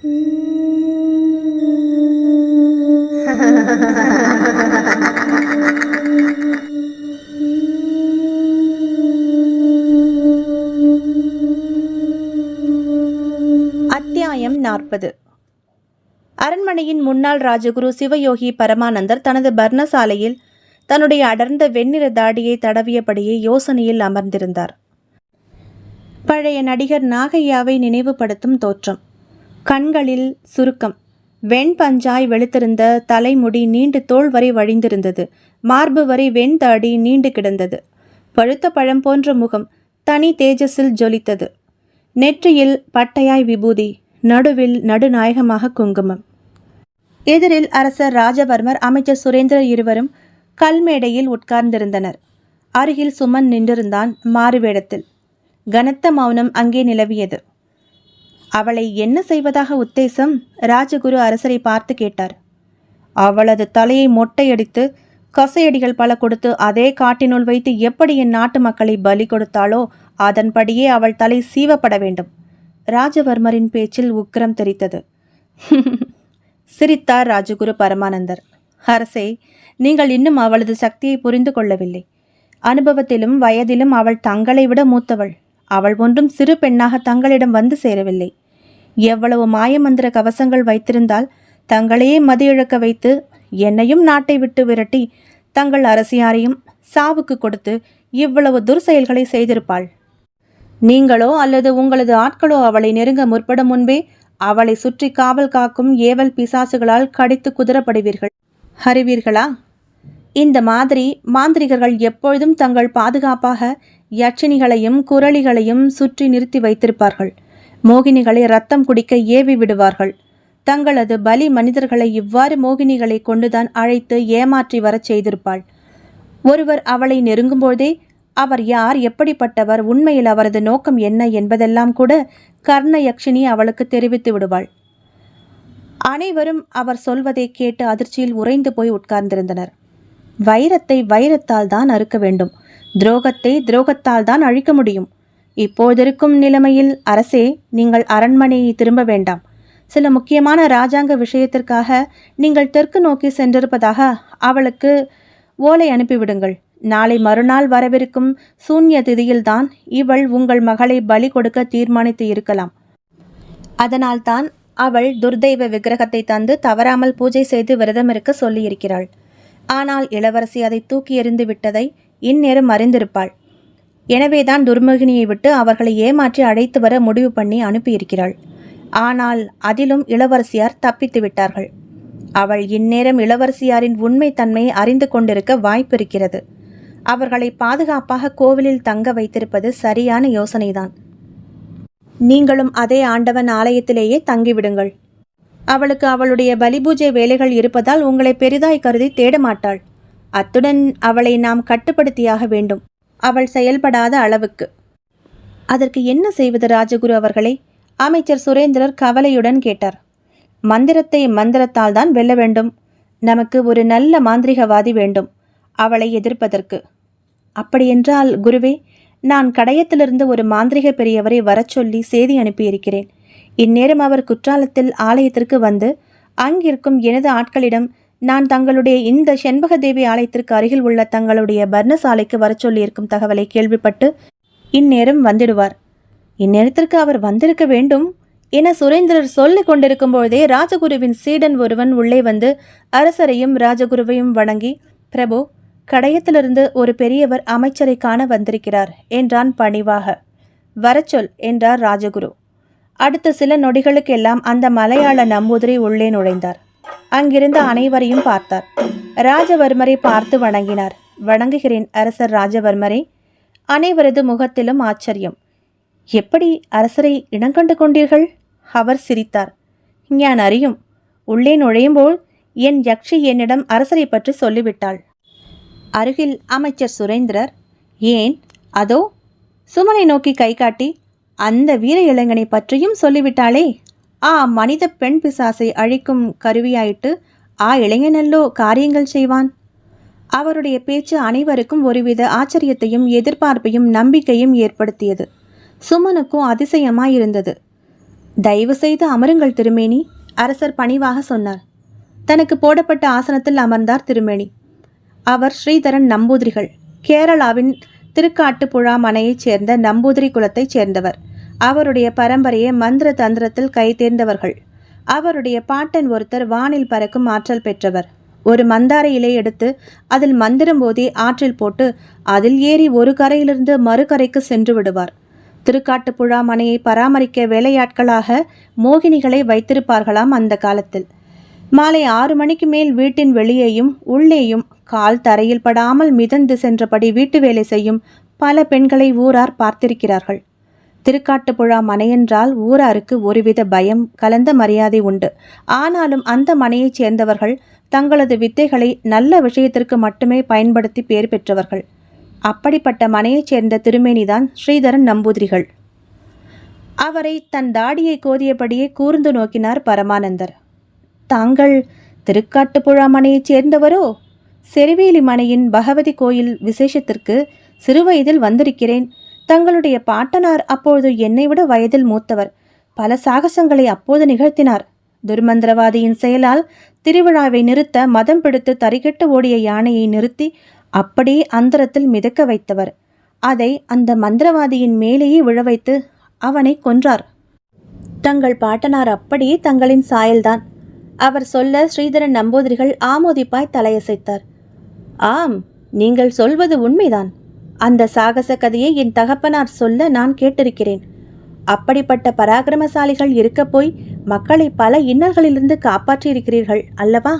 அத்தியாயம் 40. அரண்மனையின் முன்னாள் ராஜகுரு சிவயோகி பரமானந்தர் தனது பர்ணசாலையில் தன்னுடைய அடர்ந்த வெண்ணிற தாடியை தடவியபடியே யோசனையில் அமர்ந்திருந்தார். பழைய நடிகர் நாகையாவை நினைவுபடுத்தும் தோற்றம். கண்களில் சுருக்கம். வெண்பஞ்சாய் வெளுத்திருந்த தலைமுடி நீண்டு தோள் வரை வழிந்திருந்தது. மார்பு வரை வெண்தாடி நீண்டு கிடந்தது. பழுத்த பழம் போன்ற முகம் தனி தேஜஸில் ஜொலித்தது. நெற்றியில் பட்டையாய் விபூதி, நடுவில் நடுநாயகமாக குங்குமம். எதிரில் அரசர் ராஜவர்மர், அமைச்சர் சுரேந்திரர் இருவரும் கல்மேடையில் உட்கார்ந்திருந்தனர். அருகில் சுமன் நின்றிருந்தான் மாறுவேடத்தில். கனத்த மௌனம் அங்கே நிலவியது. அவளை என்ன செய்வதாக உத்தேசம்? ராஜகுரு அரசரை பார்த்து கேட்டார். அவளது தலையை மொட்டையடித்து கசையடிகள் பல கொடுத்து அதே காட்டினுள் வைத்து எப்படி என் நாட்டு மக்களை பலி கொடுத்தாளோ அதன்படியே அவள் தலை சீவப்பட வேண்டும். ராஜவர்மரின் பேச்சில் உக்கிரம் தெரித்தது. சிரித்தார் ராஜகுரு பரமானந்தர். அரசே, நீங்கள் இன்னும் அவளது சக்தியை புரிந்து கொள்ளவில்லை. அனுபவத்திலும் வயதிலும் அவள் தங்களை விட மூத்தவள். அவள் ஒன்றும் சிறு பெண்ணாக தங்களிடம் வந்து சேரவில்லை. எவ்வளவு மாயமந்திர கவசங்கள் வைத்திருந்தால் தங்களையே மதியிழக்க வைத்து என்னையும் நாட்டை விட்டு விரட்டி தங்கள் அரசியாரையும் சாவுக்கு கொடுத்து இவ்வளவு துர்செயல்களை செய்திருப்பாள். நீங்களோ அல்லது உங்களது ஆட்களோ அவளை நெருங்க முற்படும் முன்பே அவளை சுற்றி காவல் காக்கும் ஏவல் பிசாசுகளால் கடித்து குதிரப்படுவீர்கள். அறிவீர்களா? இந்த மாதிரி மாந்திரிகர்கள் எப்பொழுதும் தங்கள் பாதுகாப்பாக யட்சினிகளையும் குரளிகளையும் சுற்றி நிறுத்தி வைத்திருப்பார்கள். மோகினிகளை ரத்தம் குடிக்க ஏவி விடுவார்கள். தங்களது பலி மனிதர்களை இவ்வாறு மோகினிகளை கொண்டுதான் அழைத்து ஏமாற்றி வரச் செய்திருப்பாள். ஒருவர் அவளை நெருங்கும்போதே அவர் யார், எப்படிப்பட்டவர், உண்மையில் அவரது நோக்கம் என்ன என்பதெல்லாம் கூட கர்ண யக்ஷினி அவளுக்கு தெரிவித்து விடுவாள். அனைவரும் அவர் சொல்வதை கேட்டு அதிர்ச்சியில் உறைந்து போய் உட்கார்ந்திருந்தனர். வைரத்தை வைரத்தால் தான் அறுக்க வேண்டும், துரோகத்தை துரோகத்தால் தான் அழிக்க முடியும். இப்போதிருக்கும் நிலைமையில் அரசே, நீங்கள் அரண்மனையை திரும்ப வேண்டாம். சில முக்கியமான இராஜாங்க விஷயத்திற்காக நீங்கள் தெற்கு நோக்கி சென்றிருப்பதாக அவளுக்கு ஓலை அனுப்பிவிடுங்கள். நாளை மறுநாள் வரவிருக்கும் சூன்ய திதியில்தான் இவள் உங்கள் மகளை பலி கொடுக்க தீர்மானித்து இருக்கலாம். அதனால்தான் அவள் துர்தெய்வ விக்கிரகத்தை தந்து தவறாமல் பூஜை செய்து விரதம் இருக்க சொல்லியிருக்கிறாள். ஆனால் இளவரசி அதை தூக்கி எறிந்து விட்டதை இந்நேரம் அறிந்திருப்பாள். எனவேதான் துர்மோகினியை விட்டு அவர்களை ஏமாற்றி அழைத்து வர முடிவு பண்ணி அனுப்பியிருக்கிறாள். ஆனால் அதிலும் இளவரசியார் தப்பித்து விட்டார்கள். அவள் இந்நேரம் இளவரசியாரின் உண்மை தன்மையை அறிந்து கொண்டிருக்க வாய்ப்பிருக்கிறது. அவர்களை பாதுகாப்பாக கோவிலில் தங்க வைத்திருப்பது சரியான யோசனைதான். நீங்களும் அதே ஆண்டவன் ஆலயத்திலேயே தங்கிவிடுங்கள். அவளுக்கு அவளுடைய பலிபூஜை வேலைகள் இருப்பதால் உங்களை பெரிதாய் கருதி தேடமாட்டாள். அத்துடன் அவளை நாம் கட்டுப்படுத்தியாக வேண்டும், அவள் செயல்படாத அளவுக்கு. அதற்கு என்ன செய்வது ராஜகுரு அவர்களே? அமைச்சர் சுரேந்திரர் கவலையுடன் கேட்டார். மந்திரத்தை மந்திரத்தால் தான் வெல்ல வேண்டும். நமக்கு ஒரு நல்ல மாந்திரிகவாதி வேண்டும் அவளை எதிர்ப்பதற்கு. அப்படியென்றால் குருவே, நான் கடையத்திலிருந்து ஒரு மாந்திரிக பெரியவரை வரச் சொல்லி செய்தி அனுப்பியிருக்கிறேன். இந்நேரம் அவர் குற்றாலத்தில் ஆலயத்திற்கு வந்து அங்கிருக்கும் எனது ஆட்களிடம் நான் தங்களுடைய இந்த செண்பகதேவி ஆலயத்திற்கு அருகில் உள்ள தங்களுடைய பர்ணசாலைக்கு வரச் சொல்லியிருக்கும் தகவலை கேள்விப்பட்டு இந்நேரம் வந்துடுவார். இந்நேரத்திற்கு அவர் வந்திருக்க வேண்டும் என சுரேந்திரர் சொல்லிக் கொண்டிருக்கும் பொழுதே ராஜகுருவின் சீடன் ஒருவன் உள்ளே வந்து அரசரையும் ராஜகுருவையும் வணங்கி, பிரபு, கடையத்திலிருந்து ஒரு பெரியவர் அமைச்சரை காண வந்திருக்கிறார் என்றான் பணிவாக. வரச்சொல் என்றார் ராஜகுரு. அடுத்த சில நொடிகளுக்கெல்லாம் அந்த மலையாள நம்பூதிரி உள்ளே நுழைந்தார். அங்கிருந்த அனைவரையும் பார்த்தார். ராஜவர்மரை பார்த்து வணங்கினார். வணங்குகிறேன் அரசர் ராஜவர்மரே. அனைவரது முகத்திலும் ஆச்சரியம். எப்படி அரசரை இனங்கண்டு கொண்டீர்கள்? அவர் சிரித்தார். ஞான் அறியும். உள்ளே நுழையும்போது என் யக்ஷி என்னிடம் அரசரை பற்றி சொல்லிவிட்டாள். அருகில் அமைச்சர் சுரேந்திரர், ஏன் அதோ சுமனை நோக்கி கை காட்டி, அந்த வீர இளைஞனை பற்றியும் சொல்லிவிட்டாளே. மனித பெண் பிசாசை அழிக்கும் கருவியாயிட்டு இளைஞனல்லோ காரியங்கள் செய்வான். அவருடைய பேச்சு அனைவருக்கும் ஒருவித ஆச்சரியத்தையும் எதிர்பார்ப்பையும் நம்பிக்கையும் ஏற்படுத்தியது. சுமனுக்கும் அதிசயமாயிருந்தது. தயவு செய்து அமருங்கள் திருமேனி, அரசர் பணிவாக சொன்னார். தனக்கு போடப்பட்ட ஆசனத்தில் அமர்ந்தார் திருமேனி. அவர் ஸ்ரீதரன் நம்பூதிரிகள், கேரளாவின் திருக்காட்டுப்புழா மனையைச் சேர்ந்த நம்பூதிரி குலத்தைச் சேர்ந்தவர். அவருடைய பரம்பரையை மந்திர தந்திரத்தில் கைதேர்ந்தவர்கள். அவருடைய பாட்டன் ஒருத்தர் வானில் பறக்கும் ஆற்றல் பெற்றவர். ஒரு மந்தார இலை எடுத்து அதில் மந்திரம் போதி ஆற்றில் போட்டு அதில் ஏறி ஒரு கரையிலிருந்து மறுகரைக்கு சென்று விடுவார். திருக்காட்டுப்புழா மனையை பராமரிக்க வேலையாட்களாக மோகினிகளை வைத்திருப்பார்களாம் அந்த காலத்தில். மாலை 6 மணிக்கு மேல் வீட்டின் வெளியேயும் உள்ளேயும் கால் தரையில் படாமல் மிதந்து சென்றபடி வீட்டு வேலை செய்யும் பல பெண்களை ஊரார் பார்த்திருக்கிறார்கள். திருக்காட்டுப்புழா மனையென்றால் ஊராருக்கு ஒருவித பயம் கலந்த மரியாதை உண்டு. ஆனாலும் அந்த மனையைச் சேர்ந்தவர்கள் தங்களது வித்தைகளை நல்ல விஷயத்திற்கு மட்டுமே பயன்படுத்தி பேர் பெற்றவர்கள். அப்படிப்பட்ட மனையைச் சேர்ந்த திருமேனிதான் ஸ்ரீதரன் நம்பூதிரிகள். அவரை தன் தாடியை கோதியபடியே கூர்ந்து நோக்கினார் பரமானந்தர். தாங்கள் திருக்காட்டுப்புழா மனையைச் சேர்ந்தவரோ? செருவேலி மனையின் பகவதி கோயில் விசேஷத்திற்கு சிறுவயதில் வந்திருக்கிறேன். தங்களுடைய பாட்டனார் அப்போது என்னை விட வயதில் மூத்தவர். பல சாகசங்களை அப்போது நிகழ்த்தினார். துர்மந்திரவாதியின் செயலால் திருவிழாவை நிறுத்த மதம் பிடித்து தறிகெட்டு ஓடிய யானையை நிறுத்தி அப்படியே அந்தரத்தில் மிதக்க வைத்தவர். அதை அந்த மந்திரவாதியின் மேலேயே விழ வைத்து அவனை கொன்றார். தங்கள் பாட்டனார் அப்படியே தங்களின் சாயல்தான். அவர் சொல்ல ஸ்ரீதரன் நம்பூதிரிகள் ஆமோதிப்பாய் தலையசைத்தார். ஆம், நீங்கள் சொல்வது உண்மைதான். அந்த சாகச கதையை என் தகப்பனார் சொல்ல நான் கேட்டிருக்கிறேன். அப்படிப்பட்ட பராக்கிரமசாலிகள் இருக்க போய் மக்களை பல இன்னல்களிலிருந்து காப்பாற்றியிருக்கிறீர்கள் அல்லவா?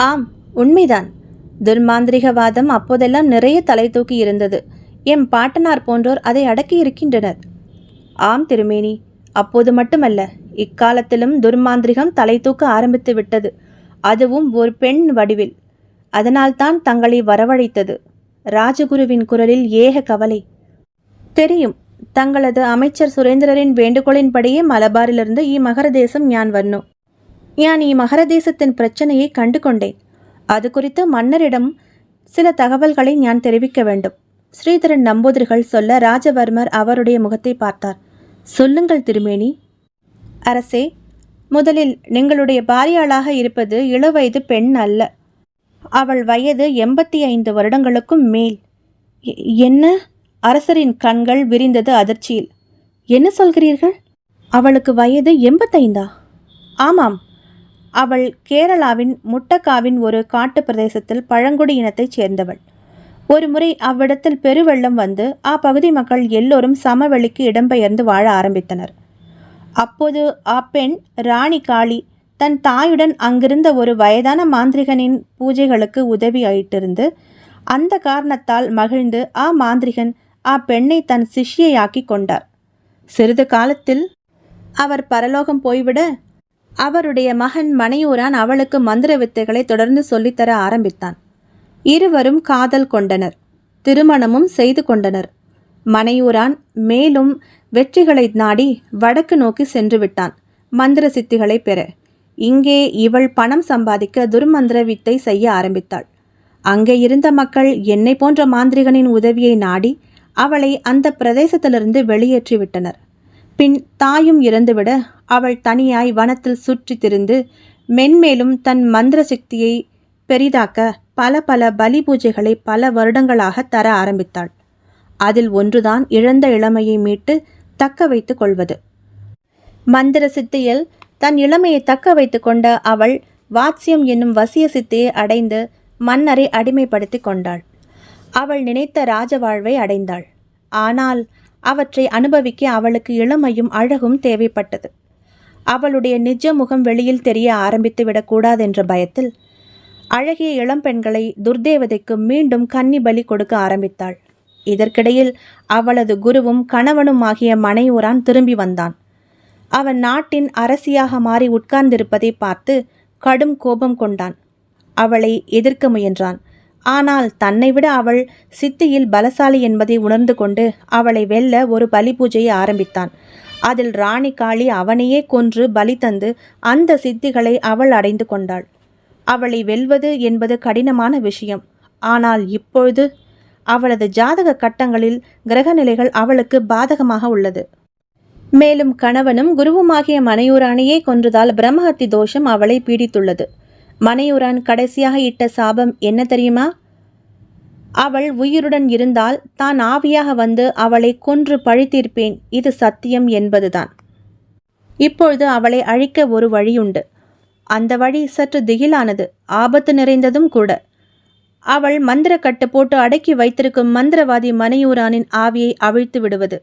ஆம், உண்மைதான். துர்மாந்திரிகவாதம் அப்போதெல்லாம் நிறைய தலை தூக்கி இருந்தது. எம் பாட்டனார் போன்றோர் அதை அடக்கி இருக்கின்றனர். ஆம் திருமேனி, அப்போது மட்டுமல்ல, இக்காலத்திலும் துர்மாந்திரிகம் தலை தூக்க ஆரம்பித்து விட்டது. அதுவும் ஒரு பெண் வடிவில். அதனால்தான் தங்களை வரவழைத்தது. ராஜகுருவின் குரலில் ஏக கவலை. தெரியும். தங்களது அமைச்சர் சுரேந்திரரின் வேண்டுகோளின்படியே மலபாரிலிருந்து மகர தேசம் ஞான் வரணும். ஞான் மகர தேசத்தின் பிரச்சனையை கண்டு கொண்டேன். அது குறித்து மன்னரிடம் சில தகவல்களை ஞான் தெரிவிக்க வேண்டும். ஸ்ரீதரன் நம்பூதிரிகள் சொல்ல ராஜவர்மர் அவருடைய முகத்தை பார்த்தார். சொல்லுங்கள் திருமேனி. அரசே, முதலில் நீங்களுடைய பாரியாளாக இருப்பது இளவயது பெண் அல்ல. அவள் வயது 85 வருடங்களுக்கும் மேல். என்ன? அரசரின் கண்கள் விரிந்தது அதிர்ச்சியில். என்ன சொல்கிறீர்கள்? அவளுக்கு வயது 85? ஆமாம். அவள் கேரளாவின் முட்டக்காவின் ஒரு காட்டு பிரதேசத்தில் பழங்குடி இனத்தைச் சேர்ந்தவள். ஒரு முறை அவ்விடத்தில் பெருவெள்ளம் வந்து அப்பகுதி மக்கள் எல்லோரும் சமவெளிக்கு இடம்பெயர்ந்து வாழ ஆரம்பித்தனர். அப்போது அப்பெண் ராணி காளி தன் தாயுடன் அங்கிருந்த ஒரு வயதான மாந்திரிகனின் பூஜைகளுக்கு உதவி ஆயிட்டிருந்து அந்த காரணத்தால் மகிழ்ந்து மாந்திரிகன் அப்பெண்ணை தன் சிஷ்யையாக்கி கொண்டார். சிறிது காலத்தில் அவர் பரலோகம் போய்விட அவருடைய மகன் மனையூரான் அவளுக்கு மந்திர வித்தைகளை தொடர்ந்து சொல்லித்தர ஆரம்பித்தான். இருவரும் காதல் கொண்டனர். திருமணமும் செய்து கொண்டனர். மனையூரான் மேலும் வெற்றிகளை நாடி வடக்கு நோக்கி சென்று விட்டான் மந்திர சித்திகளை பெற. இங்கே இவள் பணம் சம்பாதிக்க துர்மந்திர வித்தை செய்ய ஆரம்பித்தாள். அங்கே இருந்த மக்கள் என்னை போன்ற மாந்திரிகனின் உதவியை நாடி அவளை அந்த பிரதேசத்திலிருந்து வெளியேற்றிவிட்டனர். பின் தாயும் இறந்துவிட அவள் தனியாய் வனத்தில் சுற்றி திரிந்து மென்மேலும் தன் மந்திர சக்தியை பெரிதாக்க பல பல பலி பூஜைகளை பல வருடங்களாக தர ஆரம்பித்தாள். அதில் ஒன்றுதான் இழந்த இளமையை மீட்டு தக்க வைத்து கொள்வது. மந்திர சித்தியில் தன் இளமையை தக்க வைத்து கொண்ட அவள் வாத்சியம் என்னும் வசிய சித்தியை அடைந்து மன்னரை அடிமைப்படுத்தி கொண்டாள். அவள் நினைத்த ராஜ வாழ்வை அடைந்தாள். ஆனால் அவற்றை அனுபவிக்க அவளுக்கு இளமையும் அழகும் தேவைப்பட்டது. அவளுடைய நிஜ முகம் வெளியில் தெரிய ஆரம்பித்து விடக்கூடாதென்ற பயத்தில் அழகிய இளம்பெண்களை துர்தேவதைக்கு மீண்டும் கன்னி பலி கொடுக்க ஆரம்பித்தாள். இதற்கிடையில் அவளது குருவும் கணவனுமாகிய மனையூரான் திரும்பி வந்தான். அவன் நாட்டின் அரசியாக மாறி உட்கார்ந்திருப்பதை பார்த்து கடும் கோபம் கொண்டான். அவளை எதிர்க்க முயன்றான். ஆனால் தன்னை விட அவள் சித்தியில் பலசாலி என்பதை உணர்ந்து கொண்டு அவளை வெல்ல ஒரு பலி பூஜையை ஆரம்பித்தான். அதில் ராணி காளி அவனையே கொன்று பலி தந்து அந்த சித்திகளை அவள் அடைந்து கொண்டாள். அவளை வெல்வது என்பது கடினமான விஷயம். ஆனால் இப்பொழுது அவளது ஜாதக கட்டங்களில் கிரகநிலைகள் அவளுக்கு பாதகமாக உள்ளது. மேலும் கணவனும் குருவுமாகிய மனையூரானையே கொன்றதால் பிரம்மஹத்தி தோஷம் அவளை பீடித்துள்ளது. மனையூரான் கடைசியாக இட்ட சாபம் என்ன தெரியுமா? அவள் உயிருடன் இருந்தால் தான் ஆவியாக வந்து அவளை கொன்று பழித்தீர்ப்பேன், இது சத்தியம் என்பதுதான். இப்பொழுது அவளை அழிக்க ஒரு வழியுண்டு. அந்த வழி சற்று திகிலானது, ஆபத்து நிறைந்ததும் கூட. அவள் மந்திர கட்டு போட்டு அடக்கி வைத்திருக்கும் மந்திரவாதி மனையூரானின் ஆவியை அவிழ்த்து விடுவது.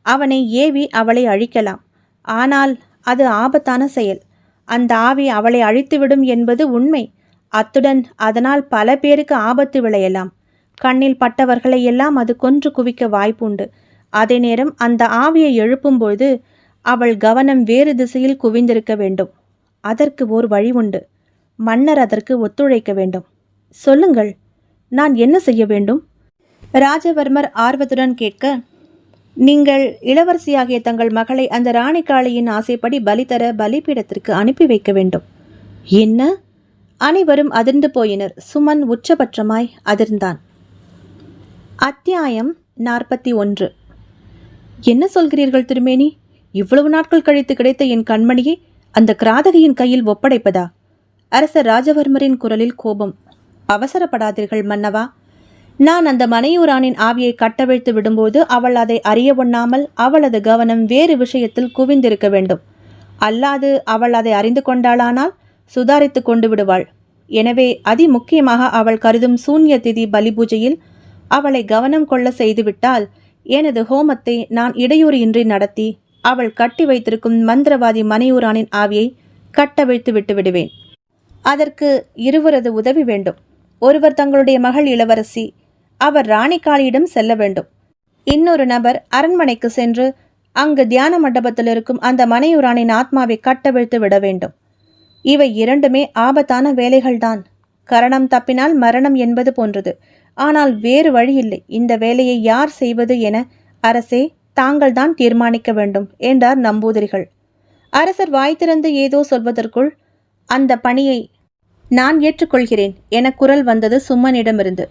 அவனை ஏவி அவளை அழிக்கலாம். ஆனால் அது ஆபத்தான செயல். அந்த ஆவி அவளை அழித்துவிடும் என்பது உண்மை. அத்துடன் அதனால் பல பேருக்கு ஆபத்து விளையலாம். கண்ணில் பட்டவர்களை எல்லாம் அது கொன்று குவிக்க வாய்ப்புண்டு. அதே நேரம் அந்த ஆவியை எழுப்பும்போது அவள் கவனம் வேறு திசையில் குவிந்திருக்க வேண்டும். அதற்கு ஓர் வழி உண்டு. மன்னர் அதற்கு ஒத்துழைக்க வேண்டும். சொல்லுங்கள், நான் என்ன செய்ய வேண்டும்? ராஜவர்மர் ஆர்வத்துடன் கேட்க, நீங்கள் இளவரசியாகிய தங்கள் மகளை அந்த ராணிக்காளியின் ஆசைப்படி பலி தர பலிபீடத்திற்கு அனுப்பி வைக்க வேண்டும். என்ன? அனைவரும் அதிர்ந்து போயினர். சுமன் உச்சபட்சமாய் அதிர்ந்தான். அத்தியாயம் 41. என்ன சொல்கிறீர்கள் திருமேனி? இவ்வளவு நாட்கள் கழித்து கிடைத்த என் கண்மணியை அந்த கிராதகையின் கையில் ஒப்படைப்பதா? அரசர் ராஜவர்மரின் குரலில் கோபம். அவசரப்படாதீர்கள் மன்னவா. நான் அந்த மனையூரானின் ஆவியை கட்டவிழ்த்து விடும்போது அவள் அதை அறிய ஒண்ணாமல் அவளது கவனம் வேறு விஷயத்தில் குவிந்திருக்க வேண்டும். அல்லாது அவள் அதை அறிந்து கொண்டாளானால் சுதாரித்து கொண்டு விடுவாள். எனவே அதிமுக்கியமாக அவள் கருதும் சூன்ய திதி பலி பூஜையில் அவளை கவனம் கொள்ள செய்துவிட்டால் எனது ஹோமத்தை நான் இடையூறு இன்றி நடத்தி அவள் கட்டி வைத்திருக்கும் மந்திரவாதி மனையூரானின் ஆவியை கட்டவிழ்த்து விட்டு விடுவேன். அதற்கு இருவரது உதவி வேண்டும். ஒருவர் தங்களுடைய மகள் இளவரசி, அவர் ராணிக்காளியிடம் செல்ல வேண்டும். இன்னொரு நபர் அரண்மனைக்கு சென்று அங்கு தியான மண்டபத்தில் இருக்கும் அந்த மனையூரானின் ஆத்மாவை கட்டவிழ்த்து விட வேண்டும். இவை இரண்டுமே ஆபத்தான வேலைகள்தான். கரணம் தப்பினால் மரணம் என்பது போன்றது. ஆனால் வேறு வழியில்லை. இந்த வேலையை யார் செய்வது என அரசே தாங்கள்தான் தீர்மானிக்க வேண்டும் என்றார் நம்பூதிரிகள். அரசர் வாய் திறந்து ஏதோ சொல்வதற்குள் அந்த பணியை நான் ஏற்றுக்கொள்கிறேன் என குரல் வந்தது சும்மனிடமிருந்து.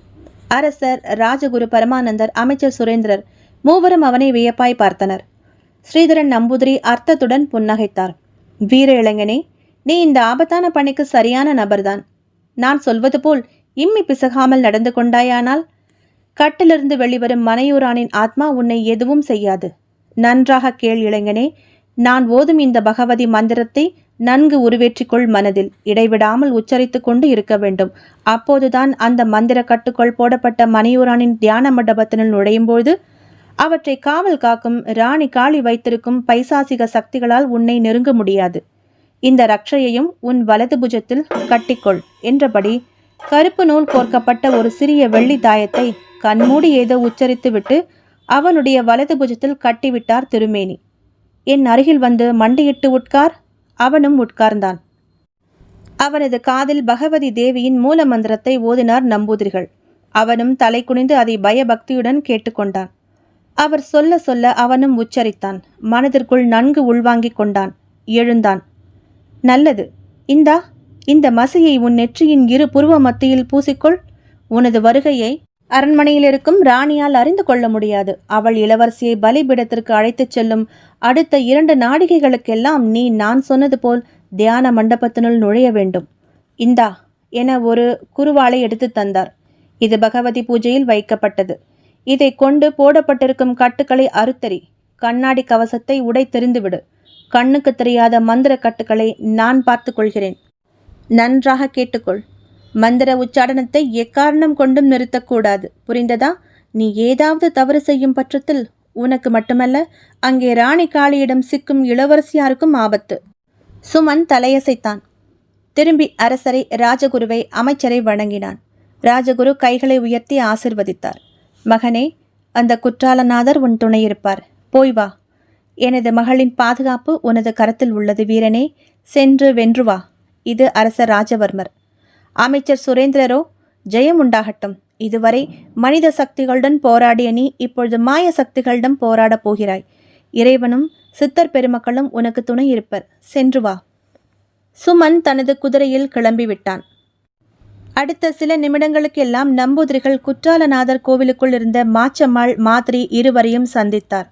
அரசர், ராஜகுரு பரமானந்தர், அமைச்சர் சுரேந்திரர் மூவரும் அவனை வியப்பாய் பார்த்தனர். ஸ்ரீதரன் நம்பூதிரி அர்த்தத்துடன் புன்னகைத்தார். வீர இளைஞனே, நீ இந்த ஆபத்தான பணிக்கு சரியான நபர்தான். நான் சொல்வது போல் இம்மி பிசகாமல் நடந்து கொண்டாயானால் கட்டிலிருந்து வெளிவரும் மனையூரானின் ஆத்மா உன்னை எதுவும் செய்யாது. நன்றாக கேள் இளைஞனே. நான் ஓதும் இந்த பகவதி மந்திரத்தை நன்கு உருவேற்றிக்கொள். மனதில் இடைவிடாமல் உச்சரித்து கொண்டு இருக்க வேண்டும். அப்போதுதான் அந்த மந்திர கட்டுக்குள் போடப்பட்ட மனையூரானின் தியான மண்டபத்தினுள் நுழையும்போது அவற்றை காவல் காக்கும் ராணி காளி வைத்திருக்கும் பைசாசிக சக்திகளால் உன்னை நெருங்க முடியாது. இந்த ரக்ஷையையும் உன் வலது புஜத்தில் கட்டிக்கொள் என்றபடி கருப்பு நூல் கோர்க்கப்பட்ட ஒரு சிறிய வெள்ளி தாயத்தை கண்மூடி ஏதோ உச்சரித்துவிட்டு அவனுடைய வலது புஜத்தில் கட்டிவிட்டார் திருமேனி. என் அருகில் வந்து மண்டியிட்டு உட்கார். அவனும் உட்கார்ந்தான். அவனது காதில் பகவதி தேவியின் மூல மந்திரத்தை ஓதினார் நம்பூதிரிகள். அவனும் தலை குனிந்து அதை பயபக்தியுடன் கேட்டுக்கொண்டான். அவர் சொல்ல சொல்ல அவனும் உச்சரித்தான். மனதிற்குள் நன்கு உள்வாங்கிக் கொண்டான். எழுந்தான். நல்லது, இந்த மசியை உன் நெற்றியின் இரு புருவ மத்தியில் பூசிக்கொள். உனது வருகையை அரண்மனையில் இருக்கும் ராணியால் அறிந்து கொள்ள முடியாது. அவள் இளவரசியை பலிபீடத்திற்கு அழைத்துச் செல்லும் அடுத்த 2 நாடிகைகளுக்கெல்லாம் நீ நான் சொன்னது போல் தியான மண்டபத்தினுள் நுழைய வேண்டும். இந்தா என ஒரு குருவாளை எடுத்து தந்தார். இது பகவதி பூஜையில் வைக்கப்பட்டது. இதை கொண்டு போடப்பட்டிருக்கும் கட்டுக்களை அறுத்தறி. கண்ணாடி கவசத்தை உடை தெரிந்துவிடு. கண்ணுக்கு தெரியாத மந்திர கட்டுக்களை நான் பார்த்து கொள்கிறேன். நன்றாக கேட்டுக்கொள். மந்திர உச்சாடனத்தை எக்காரணம் கொண்டும் நிறுத்தக்கூடாது. புரிந்ததா? நீ ஏதாவது தவறு செய்யும் பட்சத்தில் உனக்கு மட்டுமல்ல, அங்கே ராணி காளியிடம் சிக்கும் இளவரசியாருக்கும் ஆபத்து. சுமன் தலையசைத்தான். திரும்பி அரசரை, ராஜகுருவை, அமைச்சரை வணங்கினான். ராஜகுரு கைகளை உயர்த்தி ஆசிர்வதித்தார். மகனே, அந்த குற்றாலநாதர் உன் துணையிருப்பார். போய் வா. எனது மகளின் பாதுகாப்பு உனது கரத்தில் உள்ளது வீரனே. சென்று வென்று வா. இது அரசர் ராஜவர்மர். அமைச்சர் சுரேந்திரரோ, ஜெயம் உண்டாகட்டும். இதுவரை மனித சக்திகளுடன் போராடிய நீ இப்பொழுது மாய சக்திகளிடம் போராடப் போகிறாய். இறைவனும் சித்தர் பெருமக்களும் உனக்கு துணை இருப்பர். சென்று வா. சுமன் தனது குதிரையில் கிளம்பிவிட்டான். அடுத்த சில நிமிடங்களுக்கெல்லாம் நம்பூதிரிகள் குற்றாலநாதர் கோவிலுக்குள் இருந்த மாச்சம்மாள், மாத்ரி இருவரையும் சந்தித்தார்.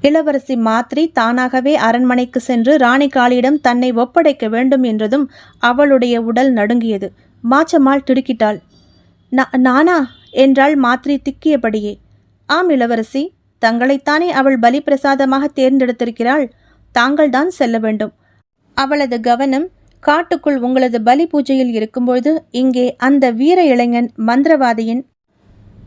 இளவரசி மாத்ரி தானாகவே அரண்மனைக்கு சென்று ராணிகாளியிடம் தன்னை ஒப்படைக்க வேண்டும் என்றதும் அவளுடைய உடல் நடுங்கியது. மாச்சம்மாள் திடுக்கிட்டாள். நானா என்றாள் மாத்ரி திக்கியபடியே. ஆம் இளவரசி, தங்களைத்தானே அவள் பலி பிரசாதமாக தேர்ந்தெடுத்திருக்கிறாள். தாங்கள்தான் செல்ல வேண்டும். அவளது கவனம் காட்டுக்குள் உங்களது பலி பூஜையில் இருக்கும்பொழுது இங்கே அந்த வீர இளைஞன் மந்திரவாதியின்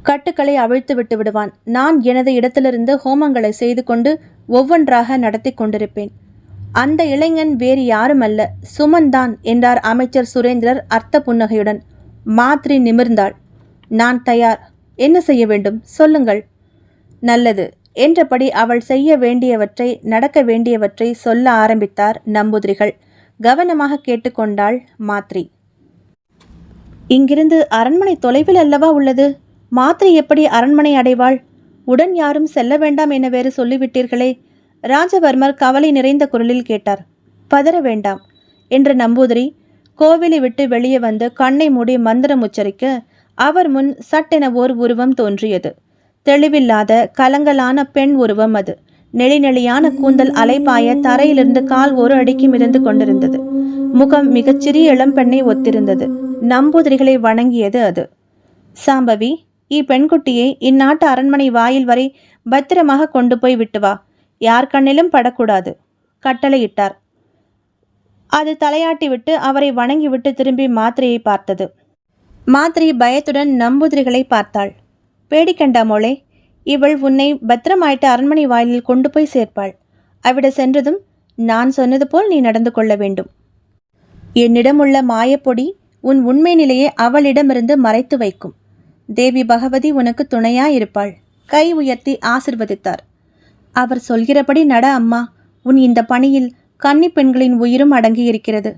கட்டுக்களை அவிழ்த்து விட்டு விடுவான். நான் எனது இடத்திலிருந்து ஹோமங்களை செய்து கொண்டு ஒவ்வொன்றாக நடத்தி கொண்டிருப்பேன். அந்த இளைஞன் வேறு யாருமல்ல, சுமன் தான் என்றார் அமைச்சர் சுரேந்திரர் அர்த்த புன்னகையுடன். மாத்ரி நிமிர்ந்தாள். நான் தயார். என்ன செய்ய வேண்டும் சொல்லுங்கள். நல்லது என்றபடி அவள் செய்ய வேண்டியவற்றை நடக்க வேண்டியவற்றை சொல்ல ஆரம்பித்தார் நம்பூதிரிகள். கவனமாக கேட்டுக்கொண்டாள் மாத்ரி. இங்கிருந்து அரண்மனை தொலைவில் அல்லவா உள்ளது? மாத்ரி எப்படி அரண்மனை அடைவாள்? உடன் யாரும் செல்ல வேண்டாம் என வேறு சொல்லிவிட்டீர்களே. ராஜவர்மர் கவலை நிறைந்த குரலில் கேட்டார். பதற வேண்டாம் என்ற நம்பூதிரி கோவிலை விட்டு வெளியே வந்து கண்ணை மூடி மந்திரம் உச்சரிக்க அவர் முன் சட்டென ஓர் உருவம் தோன்றியது. தெளிவில்லாத கலங்கலான பெண் உருவம் அது. நெளிநெளியான கூந்தல் அலைபாய தரையிலிருந்து கால் ஒரு அடிக்கு மிதந்து கொண்டிருந்தது. முகம் மிகச்சிறிய இளம்பெண்ணை ஒத்திருந்தது. நம்பூதிரிகளை வணங்கியது அது. சாம்பவி, பெண்குட்டியை இந்நாட்டு அரண்மனை வாயில் வரை பத்திரமாக கொண்டு போய் விட்டு வா. யார் கண்ணிலும் படக்கூடாது கட்டளையிட்டார். அது தலையாட்டி விட்டு அவரை வணங்கிவிட்டு திரும்பி மாத்ரியை பார்த்தது. மாத்ரி பயத்துடன் நம்பூதிரிகளை பார்த்தாள். பேடிக்கண்டா மோளே, இவள் உன்னை பத்திரமாயிட்டு அரண்மனை வாயிலில் கொண்டு போய் சேர்ப்பாள். அவிட சென்றதும் நான் சொன்னது போல் நீ நடந்து கொள்ள வேண்டும். என்னிடமுள்ள மாயப்பொடி உன் உண்மை நிலையை அவளிடமிருந்து மறைத்து வைக்கும். தேவி பகவதி உனக்கு துணையாயிருப்பாள். கை உயர்த்தி ஆசிர்வதித்தார். அவர் சொல்கிறபடி நட அம்மா. உன் இந்த பணியில் கன்னி பெண்களின் உயிரும் அடங்கியிருக்கிறது.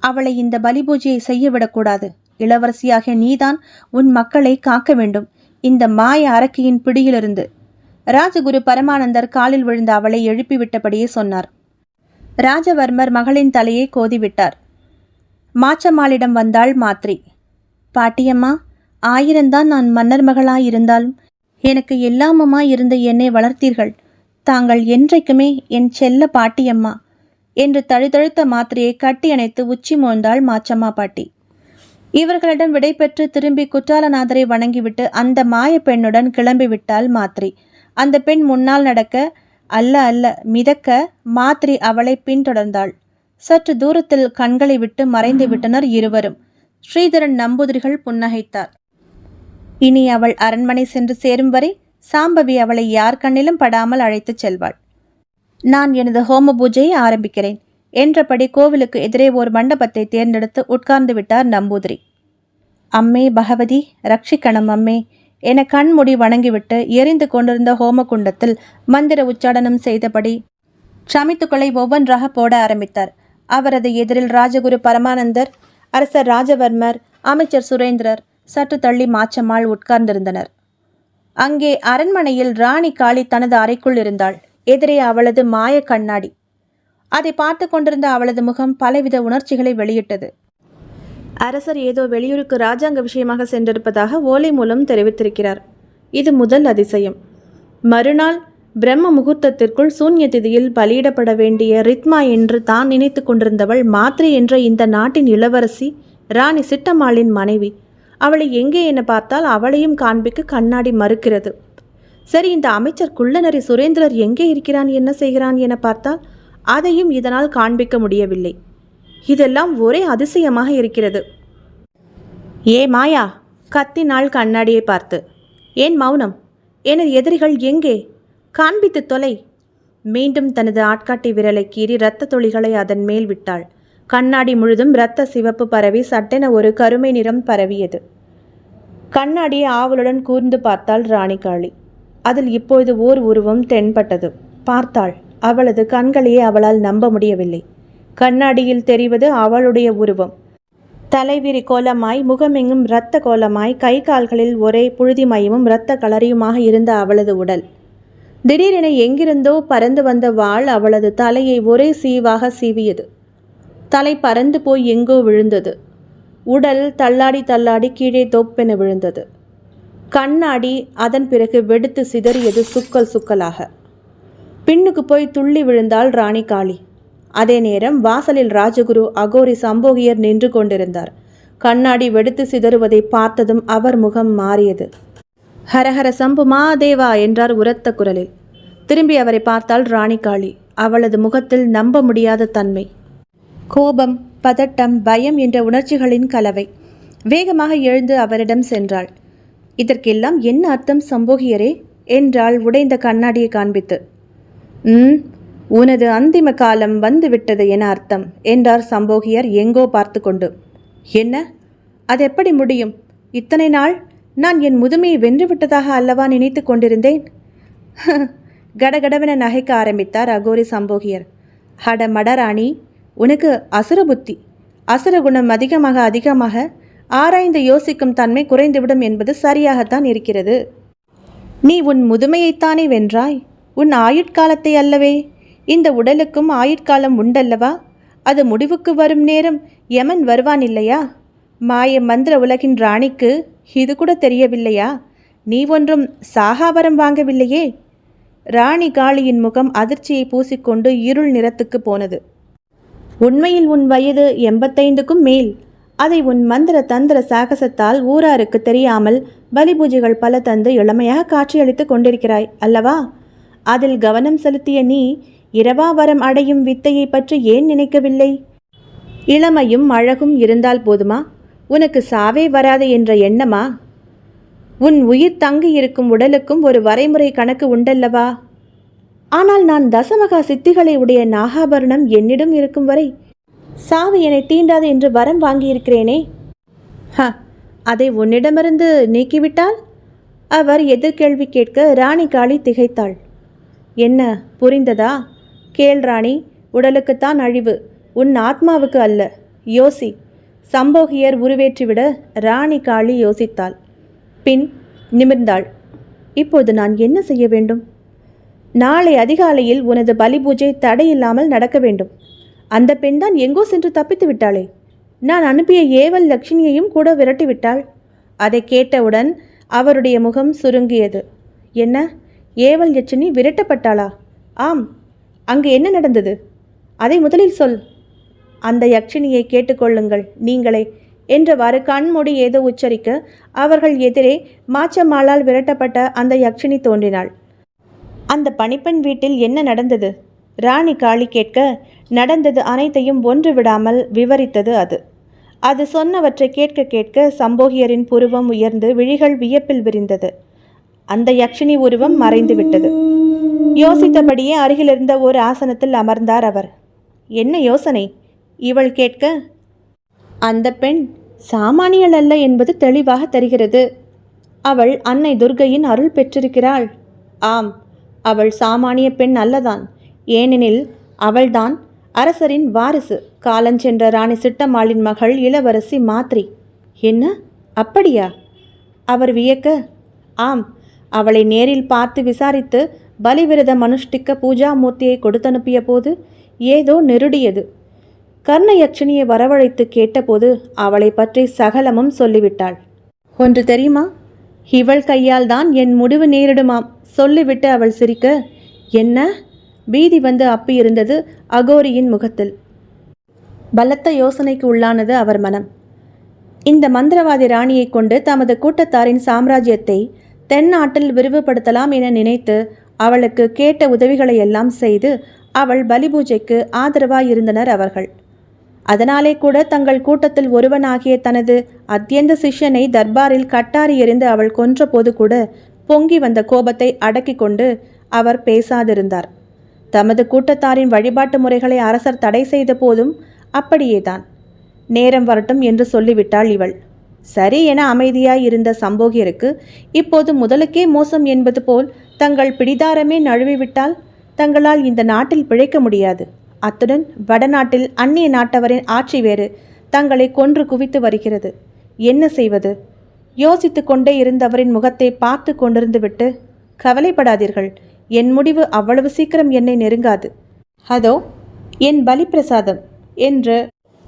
அவளை இந்த பலி பூஜையை செய்ய விடக்கூடாது. இளவரசியாகிய நீதான் உன் மக்களை காக்க வேண்டும் இந்த மாய அரக்கியின் பிடியிலிருந்து. ராஜகுரு பரமானந்தர் காலில் விழுந்த அவளை எழுப்பிவிட்டபடியே சொன்னார். ராஜவர்மர் மகளின் தலையை கோதிவிட்டார். மாச்சம்மாளிடம் வந்தாள் மாத்ரி. பாட்டியம்மா, 1000 தான் நான் மன்னர் மகளாயிருந்தாலும் எனக்கு எல்லாமுமாய் இருந்த என்னை வளர்த்தீர்கள். தாங்கள் என்றைக்குமே என் செல்ல பாட்டியம்மா என்று தழுதழுத்த மாத்ரியை கட்டி அணைத்து உச்சி மோழ்ந்தாள் மாச்சம்மா பாட்டி. இவர்களிடம் விடை பெற்று திரும்பி குற்றாலநாதரை வணங்கிவிட்டு அந்த மாய பெண்ணுடன் கிளம்பிவிட்டாள் மாத்ரி. அந்த பெண் முன்னால் நடக்க, அல்ல மிதக்க மாத்ரி அவளை பின்தொடர்ந்தாள். சற்று தூரத்தில் கண்களை விட்டு மறைந்து விட்டனர் இருவரும். ஸ்ரீதரன் நம்பூதிரிகள் புன்னகைத்தார். இனி அவள் அரண்மனை சென்று சேரும் வரை சாம்பவி அவளை யார் கண்ணிலும் படாமல் அழைத்துச் செல்வாள். நான் எனது ஹோம பூஜையை ஆரம்பிக்கிறேன் என்றபடி கோவிலுக்கு எதிரே ஒரு மண்டபத்தை தேர்ந்தெடுத்து உட்கார்ந்து விட்டார் நம்பூதிரி. அம்மே பகவதி ரட்சிக்கணம் அம்மே என கண்முடி வணங்கிவிட்டு எரிந்து கொண்டிருந்த ஹோம குண்டத்தில் மந்திர உச்சாடனம் செய்தபடி சமித்துக்களை ஒவ்வொன்றாக போட ஆரம்பித்தார். அவரது எதிரில் ராஜகுரு பரமானந்தர், அரசர் ராஜவர்மர், அமைச்சர் சுரேந்திரர், சற்று தள்ளி மாச்சம்மாள் உட்கார்ந்திருந்தனர். அங்கே அரண்மனையில் ராணி காளி தனது அறைக்குள் இருந்தாள். எதிரே அவளது மாய கண்ணாடி. அதை பார்த்து கொண்டிருந்த அவளது முகம் பலவித உணர்ச்சிகளை வெளியிட்டது. அரசர் ஏதோ வெளியூருக்கு ராஜாங்க விஷயமாக சென்றிருப்பதாக ஓலை மூலம் தெரிவித்திருக்கிறார். இது முதல் அதிசயம். மறுநாள் பிரம்ம முகூர்த்தத்திற்குள் சூன்ய திதியில் பலியிடப்பட வேண்டிய ரித்மா என்று தான் நினைத்து கொண்டிருந்தவள் மாத்ரி என்ற இந்த நாட்டின் இளவரசி ராணி சிட்டம்மாளின் மனைவி. அவளை எங்கே என பார்த்தால் அவளையும் காண்பிக்க கண்ணாடி மறுக்கிறது. சரி, இந்த அமைச்சர் குள்ளநரி சுரேந்திரர் எங்கே இருக்கிறான், என்ன செய்கிறான் என பார்த்தால் அதையும் இதனால் காண்பிக்க முடியவில்லை. இதெல்லாம் ஒரே அதிசயமாக இருக்கிறது. ஏ மாயா, கத்தினாள் கண்ணாடியை பார்த்து. ஏன் மௌனம்? எனது எதிரிகள் எங்கே? காண்பித்து தொலை. மீண்டும் தனது ஆட்காட்டி விரலை கீறி இரத்த துளிகளை அதன் மேல் விட்டாள். கண்ணாடி முழுதும் இரத்த சிவப்பு பரவி சட்டென ஒரு கருமை நிறம் பரவியது. கண்ணாடியை ஆவலுடன் கூர்ந்து பார்த்தாள் ராணிகாளி. அதில் இப்பொழுது ஓர் உருவம் தென்பட்டது. பார்த்தாள். அவளது கண்களையே அவளால் நம்ப முடியவில்லை. கண்ணாடியில் தெரிவது அவளுடைய உருவம். தலைவிரி கோலமாய், முகமெங்கும் இரத்த கோலமாய், கை கால்களில் ஒரே புழுதிமயமும் இரத்த கலரியுமாக இருந்த அவளது உடல். திடீரென எங்கிருந்தோ பறந்து வந்த வாள் அவளது தலையை ஒரே சீவாக சீவியது. தலை பறந்து போய் எங்கோ விழுந்தது. உடல் தள்ளாடி தள்ளாடி கீழே தொப்பென விழுந்தது. கண்ணாடி அதன் பிறகு வெடித்து சிதறியது சுக்கல் சுக்கலாக. பின்னுக்கு போய் துள்ளி விழுந்தாள் ராணி காளி. அதே நேரம் வாசலில் ராஜகுரு அகோரி சம்போகியர் நின்று கொண்டிருந்தார். கண்ணாடி வெடித்து சிதறுவதை பார்த்ததும் அவர் முகம் மாறியது. ஹரஹர சம்பு மாதேவா என்றார் உரத்த குரலில். திரும்பி அவரை பார்த்தாள் ராணி காளி. அவளது முகத்தில் நம்ப முடியாத தன்மை, கோபம், பதட்டம், பயம் என்ற உணர்ச்சிகளின் கலவை. வேகமாக எழுந்து அவரிடம் சென்றாள். இதற்கெல்லாம் என்ன அர்த்தம் சம்போகியரே என்றாள் உடைந்த கண்ணாடியை காண்பித்து. உனது அந்திம காலம் வந்துவிட்டது என அர்த்தம் என்றார் சம்போகியர் எங்கோ பார்த்து கொண்டு. என்ன, அது எப்படி முடியும்? இத்தனை நாள் நான் என் முதுமையை வென்றுவிட்டதாக அல்லவா நினைத்து கொண்டிருந்தேன். கடகடவென நகைக்க ஆரம்பித்தார் அகோரி சம்போகியர். ஹட மடராணி, உனக்கு அசுர புத்தி, அசுர குணம் அதிகமாக ஆராய்ந்து யோசிக்கும் தன்மை குறைந்துவிடும் என்பது சரியாகத்தான் இருக்கிறது. நீ உன் முதுமையைத்தானே வென்றாய், உன் ஆயுட்காலத்தை அல்லவே. இந்த உடலுக்கும் ஆயுட்காலம் உண்டல்லவா? அது முடிவுக்கு வரும் நேரம் யமன் வருவான் இல்லையா? மாய மந்திர உலகின் ராணிக்கு இது கூட தெரியவில்லையா? நீ ஒன்றும் சாகாவரம் வாங்கவில்லையே. ராணி காளியின் முகம் அதிர்ச்சியை பூசிக்கொண்டு இருள் நிறத்துக்கு போனது. உண்மையில் உன் வயது 85க்கும் மேல். அதை உன் மந்திர தந்திர சாகசத்தால் ஊராருக்கு தெரியாமல் பலி பூஜைகள் பல தந்து இளமையாக காட்சியளித்து கொண்டிருக்கிறாய் அல்லவா? அதில் கவனம் செலுத்திய நீ இரவாவரம் அடையும் வித்தையை பற்றி ஏன் நினைக்கவில்லை? இளமையும் அழகும் இருந்தால் போதுமா? உனக்கு சாவே வராது என்ற எண்ணமா? உன் உயிர் தங்கி இருக்கும் உடலுக்கும் ஒரு வரைமுறை கணக்கு உண்டல்லவா? ஆனால் நான் தசமகா சித்திகளை உடைய நாகாபரணம் என்னிடம் இருக்கும் வரை சாவு என்னை தீண்டாது என்று வரம் வாங்கியிருக்கிறேனே. அதை உன்னிடமிருந்து நீக்கிவிட்டால்? அவர் எதிர்கேள்வி கேட்க ராணி காளி திகைத்தாள். என்ன, புரிந்ததா? கேள் ராணி, உடலுக்குத்தான் அழிவு, உன் ஆத்மாவுக்கு அல்ல. யோசி. சம்போகியர் உருவேற்றிவிட ராணி காளி யோசித்தாள். பின் நிமிர்ந்தாள். இப்போது நான் என்ன செய்ய வேண்டும்? நாளை அதிகாலையில் உனது பலி பூஜை தடையில்லாமல் நடக்க வேண்டும். அந்த பெண்தான் எங்கோ சென்று தப்பித்து விட்டாளே. நான் அனுப்பிய ஏவல் லட்சுமியையும் கூட விரட்டிவிட்டாள். அதை கேட்டவுடன் அவருடைய முகம் சுருங்கியது. என்ன, ஏவல் யட்சினி விரட்டப்பட்டாளா? ஆம். அங்கு என்ன நடந்தது? அதை முதலில் சொல். அந்த யட்சினியை கேட்டுக்கொள்ளுங்கள் நீங்களே என்றவாறு கண்மூடி ஏதோ உச்சரிக்க அவர்கள் எதிரே மாச்சம்மாளால் விரட்டப்பட்ட அந்த யட்சினி தோன்றினாள். அந்த பணிப்பெண் வீட்டில் என்ன நடந்தது? ராணி காளி கேட்க நடந்தது அனைத்தையும் ஒன்று விடாமல் விவரித்தது அது. அது சொன்னவற்றை கேட்க கேட்க சம்போகியரின் புருவம் உயர்ந்து விழிகள் வியப்பில் விரிந்தது. அந்த யக்ஷினி உருவம் மறைந்து விட்டது. யோசித்தபடியே அருகிலிருந்த ஒரு ஆசனத்தில் அமர்ந்தார் அவர். என்ன யோசனை? இவள் கேட்க, அந்த பெண் சாமானியல் அல்ல என்பது தெளிவாக தெரிகிறது. அவள் அன்னை துர்க்கையின் அருள் பெற்றிருக்கிறாள். ஆம், அவள் சாமானிய பெண் அல்லதான். ஏனெனில் அவள்தான் அரசரின் வாரிசு, காலஞ்சென்ற ராணி சிட்டம்மாளின் மகள் இளவரசி மாத்ரி. என்ன, அப்படியா? அவர் வியக்க, ஆம், அவளை நேரில் பார்த்து விசாரித்து பலிவிரதம் அனுஷ்டிக்க பூஜா மூர்த்தியை கொடுத்தனுப்பிய போது ஏதோ நெருடியது. கர்ணயட்சணியை வரவழைத்து கேட்டபோது அவளை பற்றி சகலமும் சொல்லிவிட்டாள். ஒன்று தெரியுமா? இவள் கையால் தான் என் முடிவு நேரிடுமாம் சொல்லிவிட்டு அவள் சிரிக்க, என்ன? பீதி வந்து அப்பியிருந்தது அகோரியின் முகத்தில். பலத்த யோசனைக்கு உள்ளானது அவர் மனம். இந்த மந்திரவாதி ராணியை கொண்டு தமது கூட்டத்தாரின் சாம்ராஜ்யத்தை தென்னாட்டில் விரிவுபடுத்தலாம் என நினைத்து அவளுக்கு கேட்ட உதவிகளை எல்லாம் செய்து அவள் பலிபூஜைக்கு ஆதரவாயிருந்தனர் அவர்கள். அதனாலே கூட தங்கள் கூட்டத்தில் ஒருவனாகிய தனது அத்தியந்த சிஷ்யனை தர்பாரில் கட்டாரி எறிந்து அவள் கொன்ற போது கூட பொங்கி வந்த கோபத்தை அடக்கி கொண்டு அவர் பேசாதிருந்தார். தமது கூட்டத்தாரின் வழிபாட்டு முறைகளை அரசர் தடை செய்த போதும் அப்படியேதான். நேரம் வரட்டும் என்று சொல்லிவிட்டாள் இவள். சரி என அமைதியாய் இருந்த சம்போகியருக்கு இப்போது முதலுக்கே மோசம் என்பது போல் தங்கள் பிடிதாரமே நழுவிவிட்டால் தங்களால் இந்த நாட்டில் பிழைக்க முடியாது. அத்துடன் வடநாட்டில் அந்நிய நாட்டவரின் ஆட்சி வேறு தங்களை கொன்று குவித்து வருகிறது. என்ன செய்வது? யோசித்து கொண்டே இருந்தவரின் முகத்தை பார்த்து கொண்டிருந்து விட்டு, கவலைப்படாதீர்கள், என் முடிவு அவ்வளவு சீக்கிரம் என்னை நெருங்காது. அதோ என் பலிப்பிரசாதம் என்று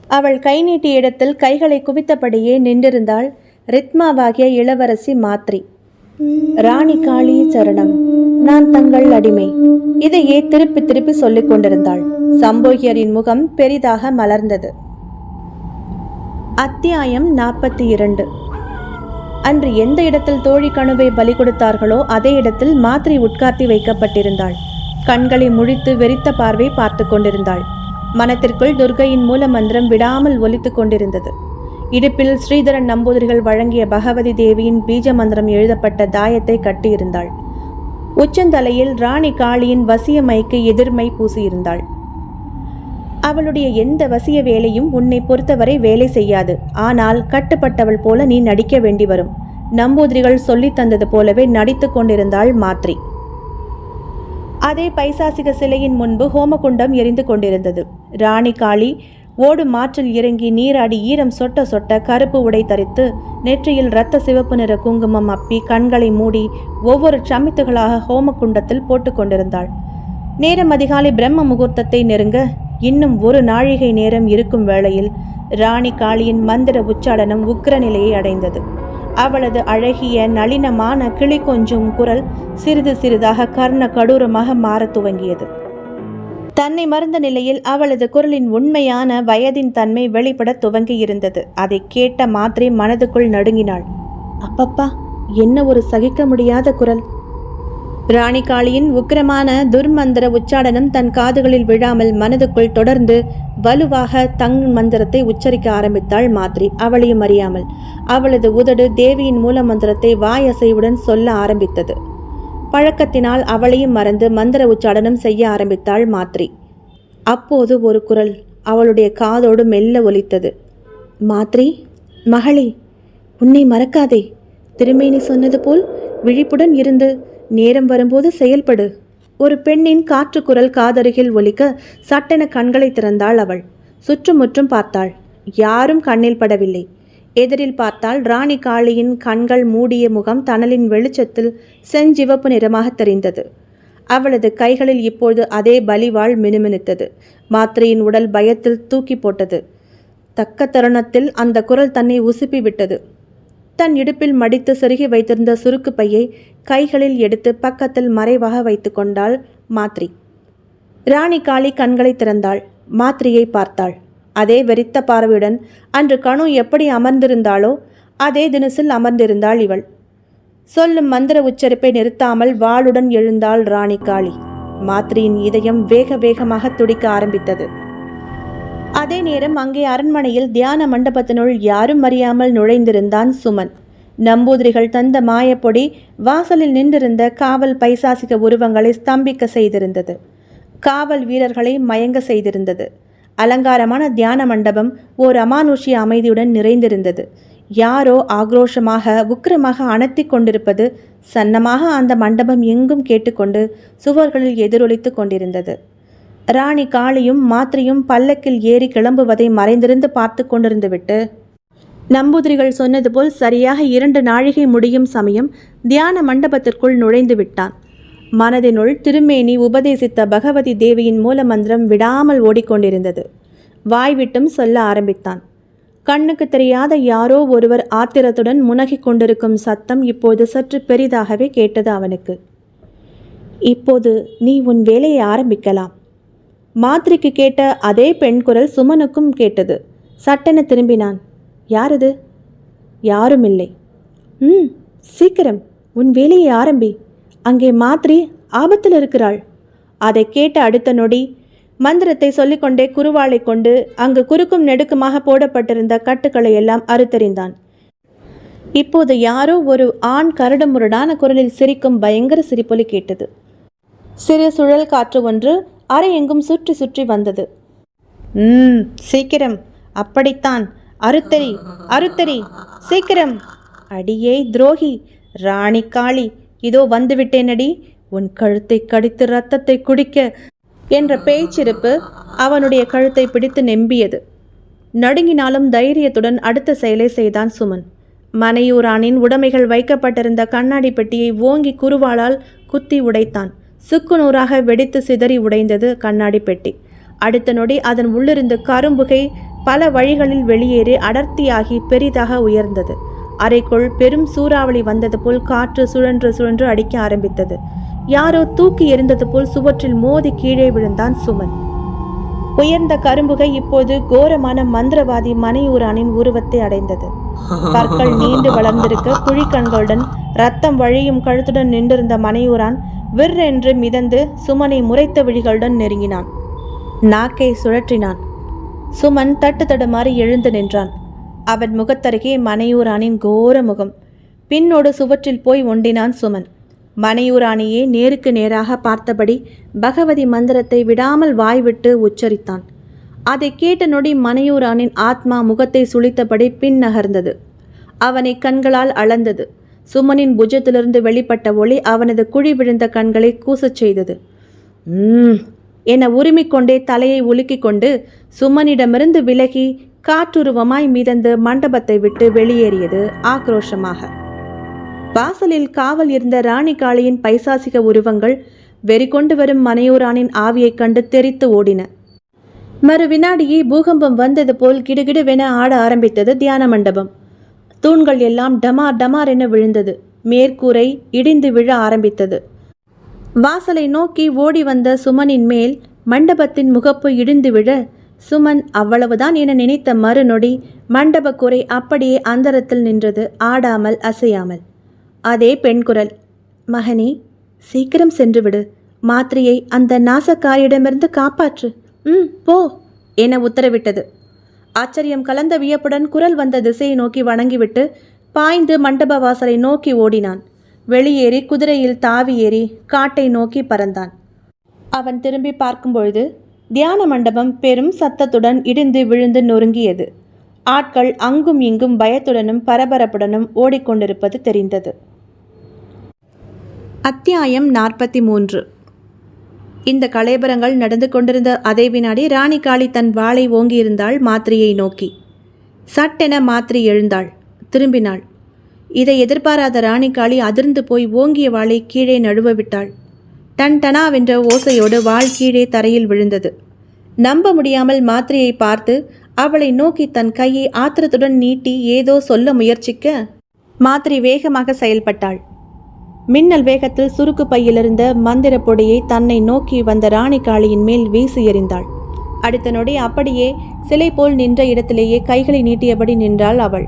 அவள் கை நீட்டிய இடத்தில் கைகளை குவித்தபடியே நின்றிருந்தாள் ரித்மாவாகிய இளவரசி மாத்ரி. ராணி காளி சரணம், நான் தங்கள் அடிமை. இதையே திருப்பி திருப்பி சொல்லிக் கொண்டிருந்தாள். சம்போகியரின் முகம் பெரிதாக மலர்ந்தது. அத்தியாயம் 42. அன்று எந்த இடத்தில் தோழி கணுவை பலி கொடுத்தார்களோ அதே இடத்தில் மாத்திரை உட்கார்த்தி வைக்கப்பட்டிருந்தாள். கண்களை முழித்து வெறித்த பார்வை பார்த்து கொண்டிருந்தாள். மனத்திற்குள் துர்கையின் மூல மந்திரம் விடாமல் ஒலித்து கொண்டிருந்தது. இடுப்பில் ஸ்ரீதரன் நம்பூதிரிகள் வழங்கிய பகவதி தேவியின் பீஜ மந்திரம் எழுதப்பட்ட தாயத்தை கட்டியிருந்தாள். உச்சந்தலையில் ராணி காளியின் வசிய மைக்கு எதிர்மை பூசியிருந்தாள். அவளுடைய எந்த வசிய வேலையும் உன்னை பொறுத்தவரை வேலை செய்யாது. ஆனால் கட்டுப்பட்டவள் போல நீ நடிக்க வேண்டி வரும். நம்பூதிரிகள் சொல்லி தந்தது போலவே நடித்து கொண்டிருந்தாள் மாத்ரி. அதே பைசாசிக சிலையின் முன்பு ஹோமகுண்டம் எரிந்து கொண்டிருந்தது. ராணி காளி ஓடும் மாற்றில் இறங்கி நீராடி ஈரம் சொட்ட சொட்ட கருப்பு உடை தரித்து நெற்றியில் இரத்த சிவப்பு நிற குங்குமம் அப்பி கண்களை மூடி ஒவ்வொரு சமித்துகளாக ஹோமகுண்டத்தில் போட்டு கொண்டிருந்தாள். நேரம் அதிகாலை பிரம்ம முகூர்த்தத்தை நெருங்க இன்னும் ஒரு நாழிகை நேரம் இருக்கும் வேளையில் ராணி காளியின் மந்திர உச்சாடனம் உக்கிர நிலையை அடைந்தது. அவளது அழகிய நளினமான கிளி கொஞ்சும் குரல் சிறிது சிறிதாக கர்ண கடூரமாக மாறத் துவங்கியது. தன்னை மறந்த நிலையில் அவளது குரலின் உண்மையான வயதின் தன்மை வெளிப்பட துவங்கி இருந்தது. அதை கேட்ட மாத்திரை மனதுக்குள் நடுங்கினாள். அப்பப்பா, என்ன ஒரு சகிக்க முடியாத குரல்! ராணி காளியின் உக்கிரமான துர்மந்திர உச்சாடனம் தன் காதுகளில் விழாமல் மனதுக்குள் தொடர்ந்து வலுவாக தங் மந்திரத்தை உச்சரிக்க ஆரம்பித்தாள் மாத்ரி. அவளையும் அறியாமல் அவளது உதடு தேவியின் மூல மந்திரத்தை வாயசைவுடன் சொல்ல ஆரம்பித்தது. பழக்கத்தினால் அவளையும் மறந்து மந்திர உச்சாடனம் செய்ய ஆரம்பித்தாள் மாத்ரி. அப்போது ஒரு குரல் அவளுடைய காதோடு மெல்ல ஒலித்தது. மாத்ரி, மகளே, உன்னை மறக்காதே. திருமேனி சொன்னது போல் விழிப்புடன் இருந்து நேரம் வரும்போது செயல்படு. ஒரு பெண்ணின் காற்று குரல் காதருகில் ஒலிக்க சட்டென கண்களை திறந்தாள் அவள். சுற்றுமுற்றும் பார்த்தாள். யாரும் கண்ணில் படவில்லை. எதிரில் பார்த்தால் ராணி காளியின் கண்கள் மூடிய முகம் தணலின் வெளிச்சத்தில் செஞ்சிவப்பு நிறமாக தெரிந்தது. அவளது கைகளில் இப்பொழுது அதே பலிவாள் மினுமினுத்தது. மாத்திரையின் உடல் பயத்தில் தூக்கி போட்டது. தக்க தருணத்தில் அந்த குரல் தன்னை உசுப்பி விட்டது. தன் இடுப்பில் மடித்து செருகி வைத்திருந்த சுருக்கு பையை கைகளில் எடுத்து பக்கத்தில் மறைவாக வைத்து கொண்டாள் மாத்ரி. ராணி காளி கண்களை திறந்தாள். மாத்ரியை பார்த்தாள். அதே வெறித்த பார்வையுடன் அன்று கணு எப்படி அமர்ந்திருந்தாளோ அதே தினசில் அமர்ந்திருந்தாள் இவள். சொல்லும் மந்திர உச்சரிப்பை நிறுத்தாமல் வாளுடன் எழுந்தாள் ராணி காளி. மாத்ரியின் இதயம் வேக வேகமாக துடிக்க ஆரம்பித்தது. அதே நேரம் அங்கே அரண்மனையில் தியான மண்டபத்தினுள் யாரும் அறியாமல் நுழைந்திருந்தான் சுமன். நம்பூதிரிகள் தந்த மாயப்பொடி வாசலில் நின்றிருந்த காவல் பைசாசிக உருவங்களை ஸ்தம்பிக்க செய்திருந்தது. காவல் வீரர்களை மயங்க செய்திருந்தது. அலங்காரமான தியான மண்டபம் ஓர் அமானுஷ்ய அமைதியுடன் நிறைந்திருந்தது. யாரோ ஆக்ரோஷமாக உக்கிரமாக அணத்தி கொண்டிருப்பது சன்னமாக அந்த மண்டபம் எங்கும் கேட்டுக்கொண்டு சுவர்களில் எதிரொலித்து கொண்டிருந்தது. ராணி காளியும் மாத்ரியும் பல்லக்கில் ஏறி கிளம்புவதை மறைந்திருந்து பார்த்து கொண்டிருந்து விட்டு நம்பூதிரிகள் சொன்னது போல் சரியாக 2 நாழிகை முடியும் சமயம் தியான மண்டபத்திற்குள் நுழைந்து விட்டான். மனதினுள் திருமேனி உபதேசித்த பகவதி தேவியின் மூல மந்திரம் விடாமல் ஓடிக்கொண்டிருந்தது. வாய்விட்டும் சொல்ல ஆரம்பித்தான். கண்ணுக்கு தெரியாத யாரோ ஒருவர் ஆத்திரத்துடன் முனகிக் கொண்டிருக்கும் சத்தம் இப்போது சற்று பெரிதாகவே கேட்டது அவனுக்கு. இப்போது நீ உன் வேலையை ஆரம்பிக்கலாம். மாத்ரிக்கு கேட்ட அதே பெண் குரல் சுமனுக்கும் கேட்டது. சட்டென திரும்பினான். யாரது? யாரும் இல்லை. சீக்கிரம் உன் வேலையை ஆரம்பி. அங்கே மாத்ரி ஆபத்தில் இருக்கிறாள். அதை கேட்ட அடுத்த நொடி மந்திரத்தை சொல்லிக்கொண்டே குருவாளை கொண்டு அங்கு குறுக்கும் நெடுக்குமாக போடப்பட்டிருந்த கட்டுக்களை எல்லாம் அறுத்தறிந்தான். இப்போது யாரோ ஒரு ஆண் கரடுமுரடான குரலில் சிரிக்கும் பயங்கர சிரிப்பொலி கேட்டது. சிறு சுழல் காற்று ஒன்று அறை எங்கும் சுற்றி சுற்றி வந்தது. சீக்கிரம், அப்படித்தான், அறுத்தறி அறுத்தறி, சீக்கிரம். அடியே துரோகி, ராணி காளி, இதோ வந்துவிட்டேனடி, உன் கழுத்தை கடித்து இரத்தத்தை குடிக்க என்ற பேச்சிருப்பு அவனுடைய கழுத்தை பிடித்து நெம்பியது. நடுங்கினாலும் தைரியத்துடன் அடுத்த செயலை செய்தான் சுமன். மனையூரானின் உடைமைகள் வைக்கப்பட்டிருந்த கண்ணாடி பெட்டியை ஓங்கி குருவாளால் குத்தி உடைத்தான். சுக்குநூறாக வெடித்து சிதறி உடைந்தது கண்ணாடி பெட்டி. அடுத்த நொடி அதன் உள்ளிருந்து கரும்புகை பல வழிகளில் வெளியேறி அடர்த்தியாகி பெரிதாக உயர்ந்தது. அறைக்குள் பெரும் சூறாவளி வந்தது போல் காற்று சுழன்று சுழன்று அடிக்க ஆரம்பித்தது. யாரோ தூக்கி எறிந்தது போல் சுவற்றில் மோதி கீழே விழுந்தான் சுமன். உயர்ந்த கரும்புகை இப்போது கோரமான மந்திரவாதி மனையூரானின் உருவத்தை அடைந்தது. பற்கள் நீண்டு வளர்ந்திருக்க குழிக்கண்களுடன் ரத்தம் வழியும் கழுத்துடன் நின்றிருந்த மனையூரான் விற்றென்று மிதந்து சுமனை முறைத்த விழிகளுடன் நெருங்கினான். நாக்கை சுழற்றினான். சுமன் தட்டு தடுமாறி எழுந்து நின்றான். அவன் முகத்தருகே மனையூரானின் கோர முகம். பின்னோடு சுவற்றில் போய் ஒண்டினான் சுமன். மனையூராணியே நேருக்கு நேராக பார்த்தபடி பகவதி மந்திரத்தை விடாமல் வாய்விட்டு உச்சரித்தான். அதை கேட்ட நொடி மனையூரானின் ஆத்மா முகத்தை சுளித்தபடி பின் நகர்ந்தது. அவனை கண்களால் அளந்தது. சுமனின் புஜத்திலிருந்து வெளிப்பட்ட ஒளி அவனது குழி விழுந்த கண்களை கூசச் செய்தது. என உரிமிக்கொண்டே தலையை உலுக்கிக் கொண்டு சுமனிடமிருந்து விலகி காற்றுருவமாய் மிதந்து மண்டபத்தை விட்டு வெளியேறியது ஆக்ரோஷமாக. வாசலில் காவல் இருந்த ராணி காளியின் பைசாசிக உருவங்கள் வெறிகொண்டு வரும் மனையூரானின் ஆவியைக் கண்டு தெரித்து ஓடின. மறு வினாடியே பூகம்பம் வந்தது போல் கிடுகிடுவென ஆட ஆரம்பித்தது தியான மண்டபம். தூண்கள் எல்லாம் டமார் டமார் என விழுந்தது. மேற்கூரை இடிந்து விழ ஆரம்பித்தது. வாசலை நோக்கி ஓடி வந்த சுமனின் மேல் மண்டபத்தின் முகப்பு இடிந்து விழ சுமன் அவ்வளவுதான் என நினைத்த மறுநொடி மண்டப கூரை அப்படியே அந்தரத்தில் நின்றது, ஆடாமல் அசையாமல். அதே பெண் குரல், மகனே சீக்கிரம் சென்று விடு, மாத்திரையை அந்த நாசக்காரியிடமிருந்து காப்பாற்று, போ என உத்தரவிட்டது. ஆச்சரியம் கலந்த வியப்புடன் குரல் வந்த திசையை நோக்கி வணங்கிவிட்டு பாய்ந்து மண்டப வாசலை நோக்கி ஓடினான். வெளியேறி குதிரையில் தாவி ஏறி காட்டை நோக்கி பறந்தான். அவன் திரும்பி பார்க்கும்பொழுது தியான மண்டபம் பெரும் சத்தத்துடன் இடிந்து விழுந்து நொறுங்கியது. ஆட்கள் அங்கும் இங்கும் பயத்துடனும் பரபரப்புடனும் ஓடிக்கொண்டிருப்பது தெரிந்தது. அத்தியாயம் 43. இந்த கலேபரங்கள் நடந்து கொண்டிருந்த அதே வினாடி ராணி காளி தன் வாளை ஓங்கியிருந்தாள் மாத்திரையை நோக்கி. சட்டென மாத்திரை எழுந்தாள், திரும்பினாள். இதை எதிர்பாராத ராணி காளி அதிர்ந்து போய் ஓங்கிய வாளை கீழே நழுவ விட்டாள். டன் டனாவென்ற ஓசையோடு வாள் கீழே தரையில் விழுந்தது. நம்ப முடியாமல் மாத்திரையை பார்த்து அவளை நோக்கி தன் கையை ஆத்திரத்துடன் நீட்டி ஏதோ சொல்ல முயற்சிக்க மாத்திரை வேகமாக செயல்பட்டாள். மின்னல் வேகத்தில் சுருக்கு பையிலிருந்த மந்திர பொடியை தன்னை நோக்கி வந்த ராணி காளியின் மேல் வீசி எறிந்தாள். அடுத்த நொடி அப்படியே சிலை போல் நின்ற இடத்திலேயே கைகளை நீட்டியபடி நின்றாள் அவள்.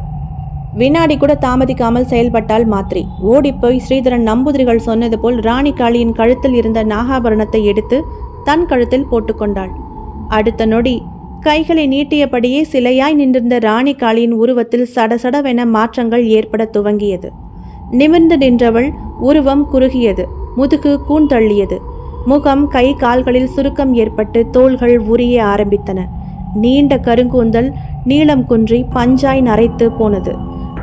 வினாடி கூட தாமதிக்காமல் செயல்பட்டாள் மாத்திரை. ஓடிப்போய் ஸ்ரீதரன் நம்பூதிரிகள் சொன்னது போல் ராணி காளியின் கழுத்தில் இருந்த நாகாபரணத்தை எடுத்து தன் கழுத்தில் போட்டுக்கொண்டாள். அடுத்த நொடி கைகளை நீட்டியபடியே சிலையாய் நின்றிருந்த ராணி காளியின் உருவத்தில் சடசடவென மாற்றங்கள் ஏற்பட துவங்கியது. நிமிர்ந்து நின்றவள் உருவம் குறுகியது, முதுகு கூந்தள்ளியது, முகம் கை கால்களில் சுருக்கம் ஏற்பட்டு தோள்கள் உரிய ஆரம்பித்தன. நீண்ட கருங்கூந்தல் நீளம் குன்றி பஞ்சாய் நரைத்து போனது.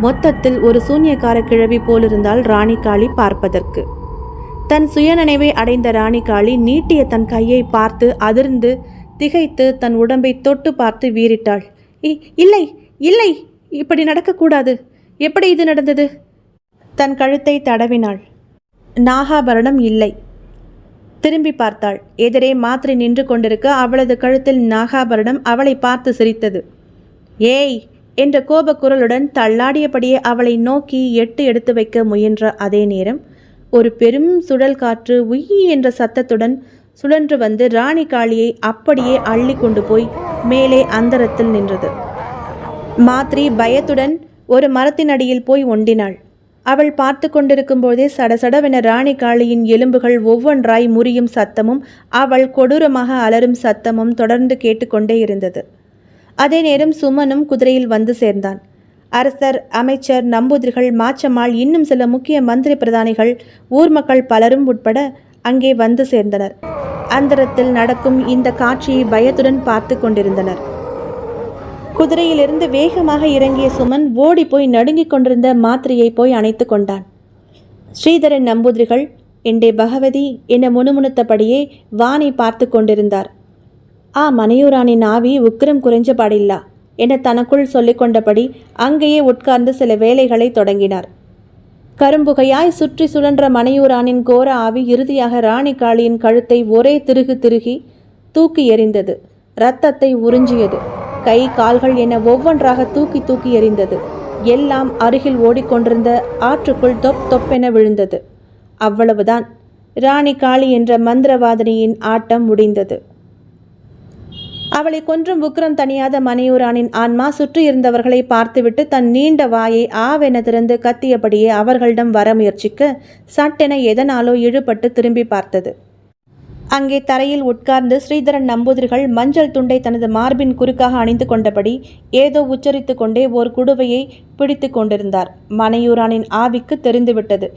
மொத்தத்தில் ஒரு சூன்யக்கார கிழவி போலிருந்தாள் ராணி காளி பார்ப்பதற்கு. தன் சுயநினைவை அடைந்த ராணி காளி நீட்டிய தன் கையை பார்த்து அதிர்ந்து திகைத்து தன் உடம்பை தொட்டு பார்த்து வீறிட்டாள். இல்லை இல்லை, இப்படி நடக்கக்கூடாது, எப்படி இது நடந்தது? தன் கழுத்தை தடவினாள். நாகாபரணம் இல்லை. திரும்பி பார்த்தாள். எதிரே மாத்திரை நின்று கொண்டிருக்க அவளது கழுத்தில் நாகாபரணம் அவளை பார்த்து சிரித்தது. ஏய் என்ற கோபக்குரலுடன் தள்ளாடியபடியே அவளை நோக்கி எட்டு எடுத்து வைக்க முயன்ற அதே நேரம் ஒரு பெரும் சுழல் காற்று உய் என்ற சத்தத்துடன் சுழன்று வந்து ராணி காளியை அப்படியே அள்ளி கொண்டு போய் மேலே அந்தரத்தில் நின்றது. மாத்திரை பயத்துடன் ஒரு மரத்தின் அடியில் போய் ஒண்டினாள். அவள் பார்த்து கொண்டிருக்கும் போதே சடசடவென ராணி காளியின் எலும்புகள் ஒவ்வொன்றாய் முறியும் சத்தமும் அவள் கொடூரமாக அலரும் சத்தமும் தொடர்ந்து கேட்டுக்கொண்டே இருந்தது. அதே நேரம் சுமனும் குதிரையில் வந்து சேர்ந்தான். அரசர், அமைச்சர், நம்பூதிரிகள், மாச்சம்மாள், இன்னும் சில முக்கிய மந்திரி பிரதானிகள், ஊர் மக்கள் பலரும் உட்பட அங்கே வந்து சேர்ந்தனர். அந்தரத்தில் நடக்கும் இந்த காட்சியை பயத்துடன் பார்த்து கொண்டிருந்தனர். குதிரையிலிருந்து வேகமாக இறங்கிய சுமன் ஓடி போய் நடுங்கிக் கொண்டிருந்த மாத்திரையை போய் அணைத்து கொண்டான். ஸ்ரீதரன் நம்பூதிரிகள் எண்டே பகவதி என முணுமுணுத்தபடியே வானை பார்த்து கொண்டிருந்தார். மனையூரானின் ஆவி உக்கிரம் குறைஞ்சபாடில்லா என தனக்குள் சொல்லிக்கொண்டபடி அங்கேயே உட்கார்ந்து சில வேலைகளை தொடங்கினார். கரும்புகையாய் சுற்றி சுழன்ற மனையூரானின் கோர ஆவி இறுதியாக ராணி காளியின் கழுத்தை ஒரே திருகு திருகி தூக்கி எறிந்தது. இரத்தத்தை உறிஞ்சியது. கை கால்கள் என ஒவ்வொன்றாக தூக்கி தூக்கி எறிந்தது. எல்லாம் அருகில் ஓடிக்கொண்டிருந்த ஆற்றுக்குள் தொப் தொப்பென விழுந்தது. அவ்வளவுதான். ராணி காளி என்ற மந்திரவாதினியின் ஆட்டம் முடிந்தது. அவளை கொன்றும் உக்கிரம் தணியாத மனையூரானின் ஆன்மா சுற்றியிருந்தவர்களை பார்த்துவிட்டு தன் நீண்ட வாயை ஆவென திறந்து கத்தியபடியே அவர்களிடம் வர முயற்சிக்க சட்டென எதனாலோ இழுபட்டு திரும்பி பார்த்தது. அங்கே தரையில் உட்கார்ந்து ஸ்ரீதரன் நம்பூதிரிகள் மஞ்சள் துண்டை தனது மார்பின் குறுக்காக அணிந்து கொண்டபடி ஏதோ உச்சரித்து கொண்டே ஓர் குடுவையை பிடித்து கொண்டிருந்தார். மனையூரானின் ஆவிக்கு தெரிந்துவிட்டது,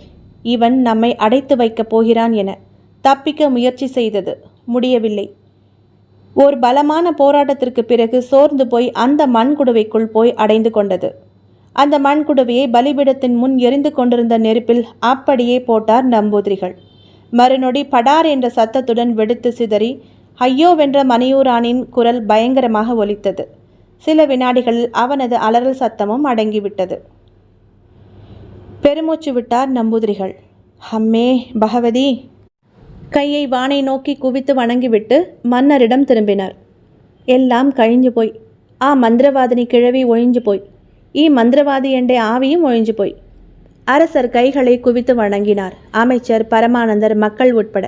இவன் நம்மை அடைத்து வைக்கப் போகிறான் என. தப்பிக்க முயற்சி செய்தது, முடியவில்லை. ஓர் பலமான போராட்டத்திற்கு பிறகு சோர்ந்து போய் அந்த மண்குடுவைக்குள் போய் அடைந்து கொண்டது. அந்த மண்குடுவையை பலிபீடத்தின் முன் எரிந்து கொண்டிருந்த நெருப்பில் அப்படியே போட்டார் நம்பூதிரிகள். மறுநொடி படார் என்ற சத்தத்துடன் வெடித்து சிதறி ஐயோவென்ற மனையூரானின் குரல் பயங்கரமாக ஒலித்தது. சில வினாடிகளில் அவனது அலறல் சத்தமும் அடங்கிவிட்டது. பெருமூச்சு விட்டார் நம்பூதிரிகள். அம்மே பகவதி! கையை வானை நோக்கி குவித்து வணங்கிவிட்டு மன்னரிடம் திரும்பினார். எல்லாம் கழிஞ்சு போய், மந்திரவாதினி கிழவி ஒழிஞ்சு போய், மந்திரவாதி என்ற ஆவியும் ஒழிஞ்சு போய். அரசர் கைகளை குவித்து வணங்கினார். அமைச்சர், பரமானந்தர், மக்கள் உட்பட.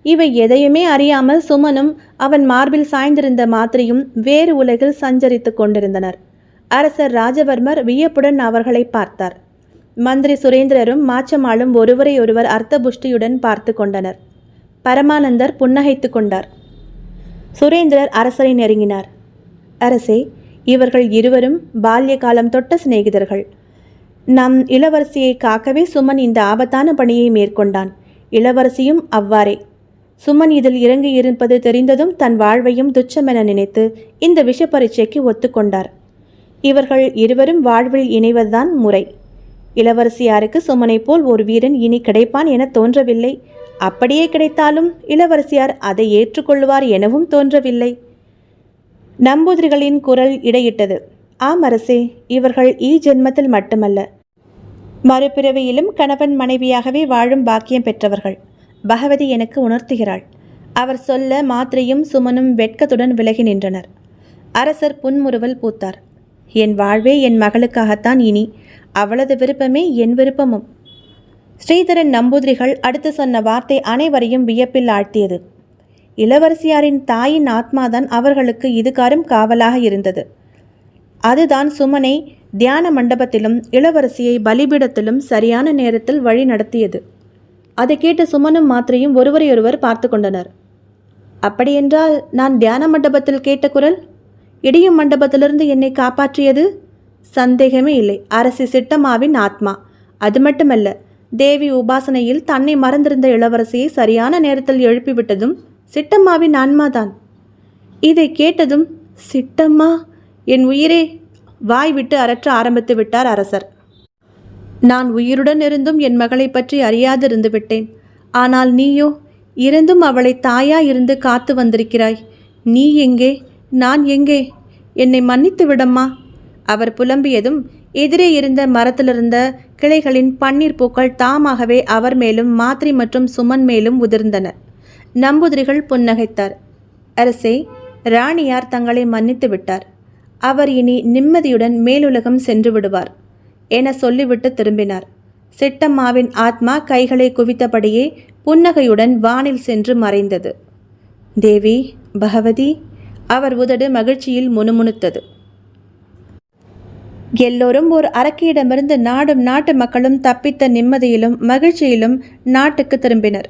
இவை எதையுமே அறியாமல் சுமனும் அவன் மார்பில் சாய்ந்திருந்த மாத்திரையும் வேறு உலகில் சஞ்சரித்து கொண்டிருந்தனர். அரசர் ராஜவர்மர் வியப்புடன் அவர்களை பார்த்தார். மந்திரி சுரேந்திரரும் மாச்சமாளும் ஒருவரை ஒருவர் அர்த்தபுஷ்டியுடன் பார்த்து கொண்டனர். பரமானந்தர் புன்னகைத்து கொண்டார். சுரேந்திரர் அரசரை நெருங்கினார். அரசே, இவர்கள் இருவரும் பால்ய காலம் தொட்ட சிநேகிதர்கள். நம் இளவரசியை காக்கவே சுமன் இந்த ஆபத்தான பணியை மேற்கொண்டான். இளவரசியும் அவ்வாறே. சுமன் இதில் இறங்கி இருப்பது தெரிந்ததும் தன் வாழ்வையும் துச்சமென நினைத்து இந்த விஷ பரீட்சைக்கு ஒத்துக்கொண்டார். இவர்கள் இருவரும் வாழ்வில் இணைவதுதான் முறை. இளவரசியாருக்கு சுமனை போல் ஒரு வீரன் இனி கிடைப்பான் என தோன்றவில்லை. அப்படியே கிடைத்தாலும் இளவரசியார் அதை ஏற்றுக்கொள்வார் எனவும் தோன்றவில்லை. நம்பூதிரிகளின் குரல் இடையிட்டது. ஆம் அரசே, இவர்கள் ஜென்மத்தில் மட்டுமல்ல, மறுபிறவியிலும் கணவன் மனைவியாகவே வாழும் பாக்கியம் பெற்றவர்கள். பகவதி எனக்கு உணர்த்துகிறாள். அவர் சொல்ல மாத்திரையும் சுமனும் வெட்கத்துடன் விலகி நின்றனர். அரசர் புன்முறுவல் பூத்தார். என் வாழ்வே என் மகளுக்காகத்தான். இனி அவளது விருப்பமே என் விருப்பமும். ஸ்ரீதரன் நம்பூதிரிகள் அடுத்து சொன்ன வார்த்தை அனைவரையும் வியப்பில் ஆழ்த்தியது. இளவரசியாரின் தாயின் ஆத்மாதான் அவர்களுக்கு இதுகாரும் காவலாக இருந்தது. அதுதான் சுமனை தியான மண்டபத்திலும் இளவரசியை பலிபீடத்திலும் சரியான நேரத்தில் வழி நடத்தியது. அதை கேட்டு சுமனும் மாத்திரையும் ஒருவரையொருவர் பார்த்து கொண்டனர். அப்படியென்றால் நான் தியான மண்டபத்தில் கேட்ட குரல் இடியும் மண்டபத்திலிருந்து என்னை காப்பாற்றியது? சந்தேகமே இல்லை, அரசி சிட்டம்மாவின் ஆத்மா. அது மட்டுமல்ல, தேவி உபாசனையில் தன்னை மறந்திருந்த இளவரசியை சரியான நேரத்தில் எழுப்பிவிட்டதும் சிட்டம்மாவின் ஆன்மாதான். இதை கேட்டதும் சிட்டம்மா, என் உயிரே, வாய் விட்டு அரற்ற ஆரம்பித்து விட்டார் அரசர். நான் உயிருடன் இருந்தும் என் மகளை பற்றி அறியாதிருந்து விட்டேன். ஆனால் நீயோ இருந்தும் அவளை தாயா இருந்து காத்து வந்திருக்கிறாய். நீ எங்கே, நான் எங்கே? என்னை மன்னித்து விடம்மா. அவர் புலம்பியதும் எதிரே இருந்த மரத்திலிருந்த கிளைகளின் பன்னீர் பூக்கள் தாமாகவே அவர் மேலும் மாத்திரை மற்றும் சுமன் மேலும் உதிர்ந்தன. நம்பூதிரிகள் புன்னகைத்தார். அரசே, ராணியார் தங்களை மன்னித்து விட்டார். அவர் இனி நிம்மதியுடன் மேலுலகம் சென்று விடுவார் என சொல்லிவிட்டு திரும்பினார். சிட்டம்மாவின் ஆத்மா கைகளை குவித்தபடியே புன்னகையுடன் வானில் சென்று மறைந்தது. தேவி, பகவதி, அவர் உதடு மகிழ்ச்சியில் முணுமுணுத்தது. எல்லோரும் ஒரு அரக்கியிடமிருந்து நாடும் நாட்டு மக்களும் தப்பித்த நிம்மதியிலும் மகிழ்ச்சியிலும் நாட்டுக்கு திரும்பினர்.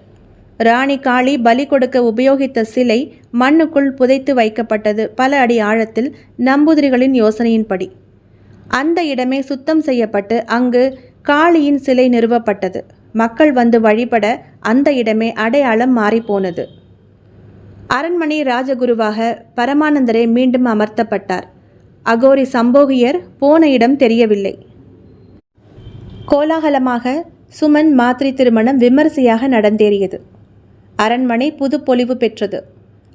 ராணி காளி பலி கொடுக்க உபயோகித்த சிலை மண்ணுக்குள் புதைத்து வைக்கப்பட்டது பல அடி ஆழத்தில் நம்பூதிரிகளின் யோசனையின்படி. அந்த இடமே சுத்தம் செய்யப்பட்டு அங்கு காளியின் சிலை நிறுவப்பட்டது. மக்கள் வந்து வழிபட அந்த இடமே அடையாளம் மாறிப்போனது. அரண்மனை ராஜகுருவாக பரமானந்தரே மீண்டும் அமர்த்தப்பட்டார். அகோரி சம்போகியர் போன இடம் தெரியவில்லை. கோலாகலமாக சுமன் மாத்திரை திருமணம் விமரிசையாக நடந்தேறியது. அரண்மனை புது பொலிவு பெற்றது.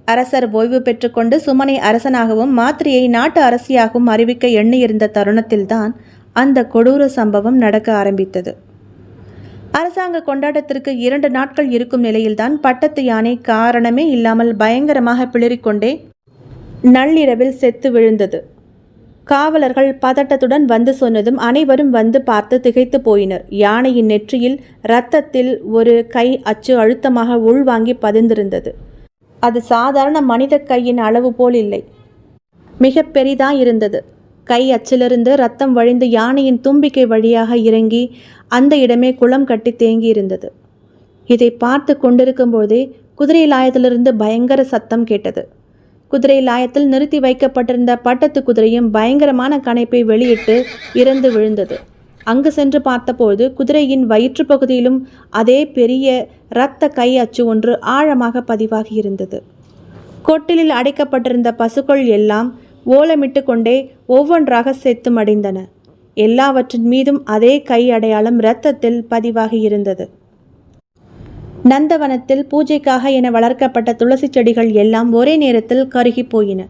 அரசர் ஓய்வு பெற்றுக்கொண்டு சுமனை அரசனாகவும் மாத்திரையை நாட்டு அரசியாகவும் அறிவிக்க எண்ணியிருந்த தருணத்தில்தான் அந்த கொடூர சம்பவம் நடக்க ஆரம்பித்தது. அரசாங்க கொண்டாட்டத்திற்கு 2 நாட்கள் இருக்கும் நிலையில்தான் பட்டத்து யானை காரணமே இல்லாமல் பயங்கரமாக பிளிரிக்கொண்டே நள்ளிரவில் செத்து விழுந்தது. காவலர்கள் பதட்டத்துடன் வந்து சொன்னதும் அனைவரும் வந்து பார்த்து திகைத்து போயினர். யானையின் நெற்றியில் இரத்தத்தில் ஒரு கை அச்சு அழுத்தமாக உள்வாங்கி பதிந்திருந்தது. அது சாதாரண மனித கையின் அளவு போல் இல்லை, மிக பெரிதாயிருந்தது. கை அச்சிலிருந்து இரத்தம் வழிந்து யானையின் தும்பிக்கை வழியாக இறங்கி அந்த இடமே குளம் கட்டி தேங்கியிருந்தது. இதை பார்த்து கொண்டிருக்கும்போதே குதிரை லாயத்திலிருந்து பயங்கர சத்தம் கேட்டது. குதிரை லாயத்தில் நிறுத்தி வைக்கப்பட்டிருந்த பட்டத்து குதிரையும் பயங்கரமான கனைப்பை வெளியிட்டு இறந்து விழுந்தது. அங்கு சென்று பார்த்தபோது குதிரையின் வயிற்று பகுதியிலும் அதே பெரிய இரத்த கை அச்சு ஒன்று ஆழமாக பதிவாகி இருந்தது. கொட்டிலில் அடைக்கப்பட்டிருந்த பசுக்கள் எல்லாம் ஓலமிட்டு கொண்டே ஒவ்வொன்றாக செத்து மடிந்தன. எல்லாவற்றின் மீதும் அதே கை அடையாளம் இரத்தத்தில் பதிவாகி இருந்தது. நந்தவனத்தில் பூஜைக்காக என வளர்க்கப்பட்ட துளசி செடிகள் எல்லாம் ஒரே நேரத்தில் கருகி போயின.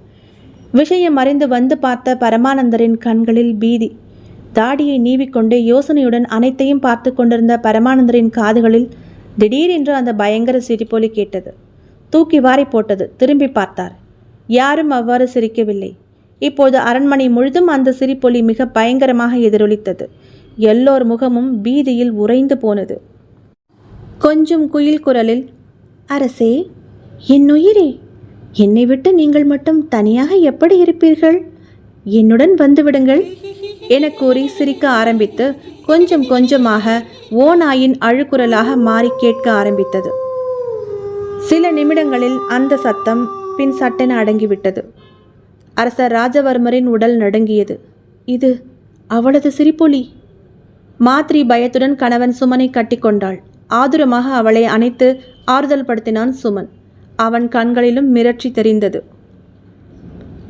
விஷயம் அறிந்து வந்து பார்த்த பரமானந்தரின் கண்களில் பீதி. தாடியை நீவிக்கொண்டே யோசனையுடன் அனைத்தையும் பார்த்து கொண்டிருந்த பரமானந்தரின் காதுகளில் திடீரென்று அந்த பயங்கர சிரிப்பொலி கேட்டது. தூக்கி வாரி போட்டது. திரும்பி பார்த்தார். யாரும் அவ்வாறு சிரிக்கவில்லை. இப்போது அரண்மனை முழுதும் அந்த சிரிப்பொலி மிக பயங்கரமாக எதிரொலித்தது. எல்லோர் முகமும் பீதியில் உறைந்து போனது. கொஞ்சம் குயில் குரலில், அரசே, என் உயிரே, என்னை விட்டு நீங்கள் மட்டும் தனியாக எப்படி இருப்பீர்கள்? என்னுடன் வந்துவிடுங்கள் என கூறி சிரிக்க ஆரம்பித்து கொஞ்சம் கொஞ்சமாக ஓநாயின் அழுக்குரலாக மாறி கேட்க ஆரம்பித்தது. சில நிமிடங்களில் அந்த சத்தம் பின் சட்டென அடங்கிவிட்டது. அரசர் ராஜவர்மரின் உடல் நடுங்கியது. இது அவளது சிரிப்பொலி. மாத்ரி பயத்துடன் கணவன் சுமனை கட்டிக்கொண்டாள். ஆதுரமாக அவளை அணைத்து ஆறுதல் படுத்தினான் சுமன். அவன் கண்களிலும் மிரட்சி தெரிந்தது.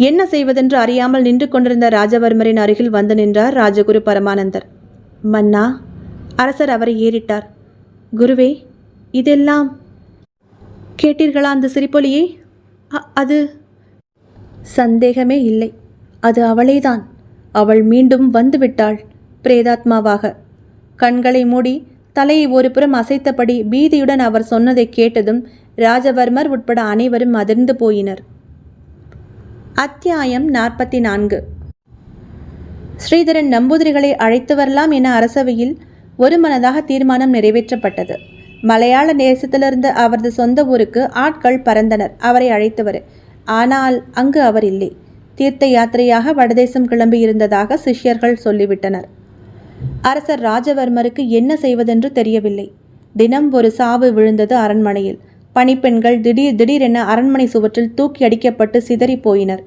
என்ன செய்வதென்று அறியாமல் நின்று கொண்டிருந்த ராஜவர்மரின் அருகில் வந்து நின்றார் ராஜகுரு பரமானந்தர். மன்னா, அரசர் அவரை ஏறிட்டார். குருவே, இதெல்லாம் கேட்டீர்களா? அந்த சிரிப்பொலியை? அது சந்தேகமே இல்லை, அது அவளேதான். அவள் மீண்டும் வந்துவிட்டாள், பிரேதாத்மாவாக. கண்களை மூடி தலையை ஒரு புறம் அசைத்தபடி பீதியுடன் அவர் சொன்னதை கேட்டதும் ராஜவர்மர் உட்பட அனைவரும் அதிர்ந்து போயினர். அத்தியாயம் 44. ஸ்ரீதரன் நம்பூதிரிகளை அழைத்து வரலாம் என அரசவையில் ஒருமனதாக தீர்மானம் நிறைவேற்றப்பட்டது. மலையாள தேசத்திலிருந்து அவரது சொந்த ஊருக்கு ஆட்கள் பறந்தனர் அவரை அழைத்து வர. ஆனால் அங்கு அவர் இல்லை. தீர்த்த யாத்திரையாக வடதேசம் கிளம்பியிருந்ததாக சிஷ்யர்கள் சொல்லிவிட்டனர். அரசர் ராஜவர்மருக்கு என்ன செய்வதென்று தெரியவில்லை. தினம் ஒரு சாவு விழுந்தது அரண்மனையில். பணிப்பெண்கள் திடீரென அரண்மனை சுவற்றில் தூக்கி அடிக்கப்பட்டு சிதறி போயினர்.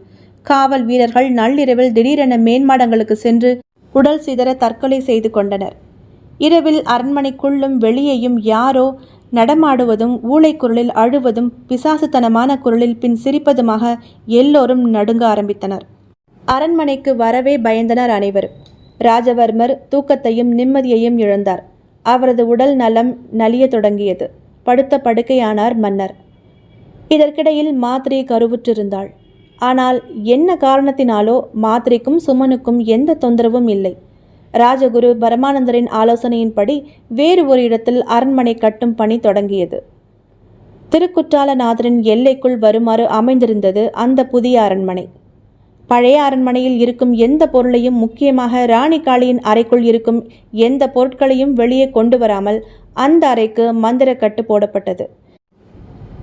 காவல் வீரர்கள் நள்ளிரவில் திடீரென மேன்மாடங்களுக்கு சென்று உடல் சிதற தற்கொலை செய்து கொண்டனர். இரவில் அரண்மனைக்குள்ளும் வெளியேயும் யாரோ நடமாடுவதும் ஊளைக்குரலில் அழுவதும் பிசாசுத்தனமான குரலில் பின் சிரிப்பதுமாக எல்லோரும் நடுங்க ஆரம்பித்தனர். அரண்மனைக்கு வரவே பயந்தனர் அனைவரும். ராஜவர்மர் தூக்கத்தையும் நிம்மதியையும் இழந்தார். அவரது உடல் நலம் நலிய தொடங்கியது. படுத்த படுக்கையானார் மன்னர். இதற்கிடையில் மாத்ரி கருவுற்றிருந்தாள். ஆனால் என்ன காரணத்தினாலோ மாத்ரிக்கும் சுமனுக்கும் எந்த தொந்தரவும் இல்லை. ராஜகுரு பரமானந்தரின் ஆலோசனையின்படி வேறு ஒரு இடத்தில் அரண்மனை கட்டும் பணி தொடங்கியது. திருக்குற்றாலநாதரின் எல்லைக்குள் வருமாறு அமைந்திருந்தது அந்த புதிய அரண்மனை. பழைய அரண்மனையில் இருக்கும் எந்த பொருளையும், முக்கியமாக ராணி காளியின் அறைக்குள் இருக்கும் எந்த பொருட்களையும் வெளியே கொண்டு வராமல் அந்த அறைக்கு மந்திர கட்டு போடப்பட்டது.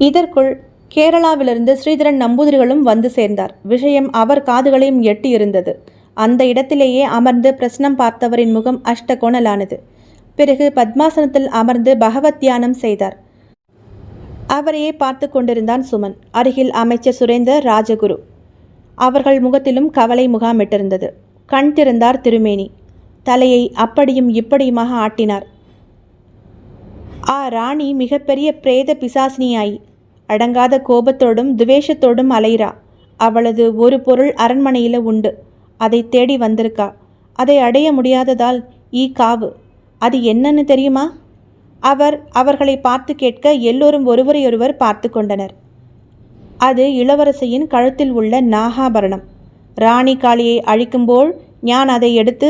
இதற்குள் கேரளாவிலிருந்து ஸ்ரீதரன் நம்பூதிரிகளும் வந்து சேர்ந்தார். விஷயம் அவர் காதுகளையும் எட்டி இருந்தது. அந்த இடத்திலேயே அமர்ந்து பிரசனம் பார்த்தவரின் முகம் அஷ்டகோணலானது. பிறகு பத்மாசனத்தில் அமர்ந்து பகவத் தியானம் செய்தார். அவரையே பார்த்து கொண்டிருந்தான் சுமன். அருகில் அமைச்சர் சுரேந்தர், ராஜகுரு. அவர்கள் முகத்திலும் கவலை முகாமிட்டிருந்தது. கண் திறந்தார் திருமேனி. தலையை அப்படியும் இப்படியுமாக ஆட்டினார். ராணி மிகப்பெரிய பிரேத பிசாசினியாய் அடங்காத கோபத்தோடும் துவேஷத்தோடும் அலைகிறா. அவளது ஒரு பொருள் அரண்மனையில் உண்டு. அதை தேடி வந்திருக்கா. அதை அடைய முடியாததால் காவு. அது என்னன்னு தெரியுமா? அவர்களை பார்த்து கேட்க எல்லோரும் ஒருவரையொருவர் பார்த்து கொண்டனர். அது இளவரசியின் கழுத்தில் உள்ள நாகாபரணம். ராணி காளியை அழிக்கும்போது நான் அதை எடுத்து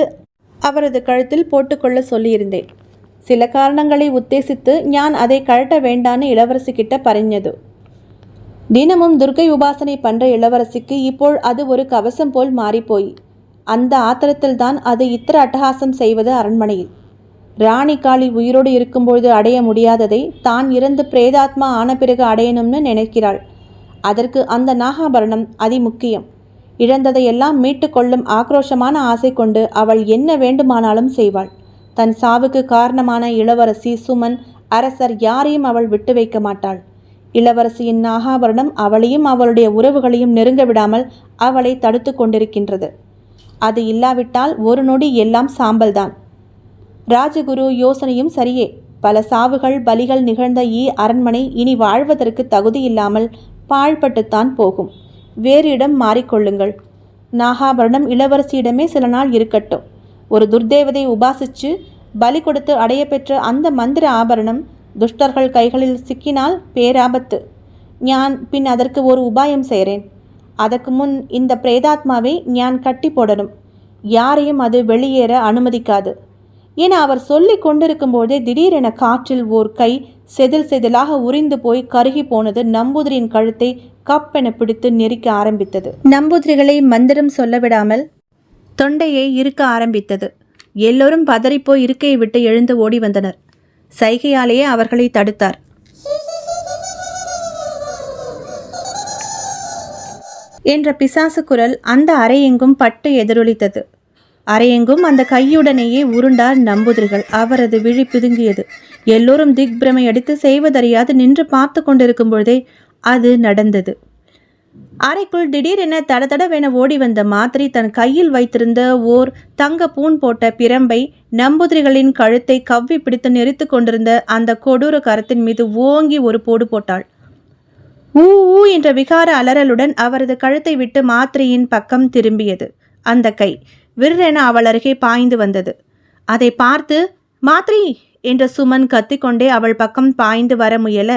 அவரது கழுத்தில் போட்டுக்கொள்ள சொல்லியிருந்தேன். சில காரணங்களை உத்தேசித்து நான் அதை கழட்ட வேண்டான்னு இளவரசிக்கிட்ட பறிஞ்சது. தினமும் துர்க்கை உபாசனை பண்ற இளவரசிக்கு இப்போ அது ஒரு கவசம் போல் மாறிப்போய் அந்த ஆத்திரத்தில்தான் அது இத்திர அட்டகாசம் செய்வது அரண்மனையில். ராணி காளி உயிரோடு இருக்கும்பொழுது அடைய முடியாததை தான் இறந்து பிரேதாத்மா ஆன பிறகு அடையணும்னு நினைக்கிறாள். அதற்கு அந்த நாகாபரணம் அதிமுக்கியம். இழந்ததையெல்லாம் மீட்டு கொள்ளும் ஆக்ரோஷமான ஆசை கொண்டு அவள் என்ன வேண்டுமானாலும் செய்வாள். தன் சாவுக்கு காரணமான இளவரசி, சுமன், அரசர் யாரையும் அவள் விட்டு வைக்க மாட்டாள். இளவரசியின் நாகாபரணம் அவளையும் அவளுடைய உறவுகளையும் நெருங்க விடாமல் அவளை தடுத்து கொண்டிருக்கின்றது. அது இல்லாவிட்டால் ஒரு நொடி எல்லாம் சாம்பல்தான். ராஜகுரு யோசனையும் சரியே. பல சாவுகள் பலிகள் நிகழ்ந்த அரண்மனை இனி வாழ்வதற்கு தகுதியில்லாமல் பாழ்பட்டுத்தான் போகும். வேறு இடம் மாறிக்கொள்ளுங்கள். நாகாபரணம் இளவரசியிடமே சில நாள் இருக்கட்டும். ஒரு துர்தேவதை உபாசிச்சு பலி கொடுத்து அடைய பெற்ற அந்த மந்திர ஆபரணம் துஷ்டர்கள் கைகளில் சிக்கினால் பேராபத்து. ஞான் பின் அதற்கு ஒரு உபாயம் செய்கிறேன். அதற்கு முன் இந்த பிரேதாத்மாவை ஞான் கட்டி போடணும். யாரையும் அது வெளியேற அனுமதிக்காது என அவர் சொல்லி கொண்டிருக்கும் போதே திடீரென காற்றில் ஓர் கை செதில் செதிலாக உரிந்து போய் கருகி போனது நம்பூதிரியின் கழுத்தை கப்பென பிடித்து நெரிக்க ஆரம்பித்தது. நம்பூதிரிகளை மந்திரம் சொல்ல விடாமல் தொண்டையை இருக்க ஆரம்பித்தது. எல்லோரும் பதறிப்போய் இருக்கையை விட்டு எழுந்து ஓடி வந்தனர். சைகையாலேயே அவர்களை தடுத்தார். என்ற பிசாசு குரல் அந்த அறையெங்கும் பட்டு எதிரொலித்தது. அறையெங்கும் அந்த கையுடனேயே உருண்டார் நம்பூதிரிகள். அவரது விழி பிதுங்கியது. எல்லோரும் திக்பிரமை அடித்து செய்வதறியாது நின்று பார்த்து கொண்டிருக்கும் பொழுதே அது நடந்தது. அறைக்குள் திடீரென தடதடவென ஓடி வந்த மாத்திரை தன் கையில் வைத்திருந்த ஓர் தங்க பூன் போட்ட பிரம்பை நம்பூதிரிகளின் கழுத்தை கவ்வி பிடித்து நெரித்து கொண்டிருந்த அந்த கொடூர கரத்தின் மீது ஓங்கி ஒரு போடு போட்டாள். ஊ ஊ என்ற விகார அலறலுடன் அவரது கழுத்தை விட்டு மாத்திரையின் பக்கம் திரும்பியது. அந்த கை விற்றென அவள் அருகே பாய்ந்து வந்தது. அதை பார்த்து மாத்திரை என்ற சுமன் கத்திக்கொண்டே அவள் பக்கம் பாய்ந்து வர முயல,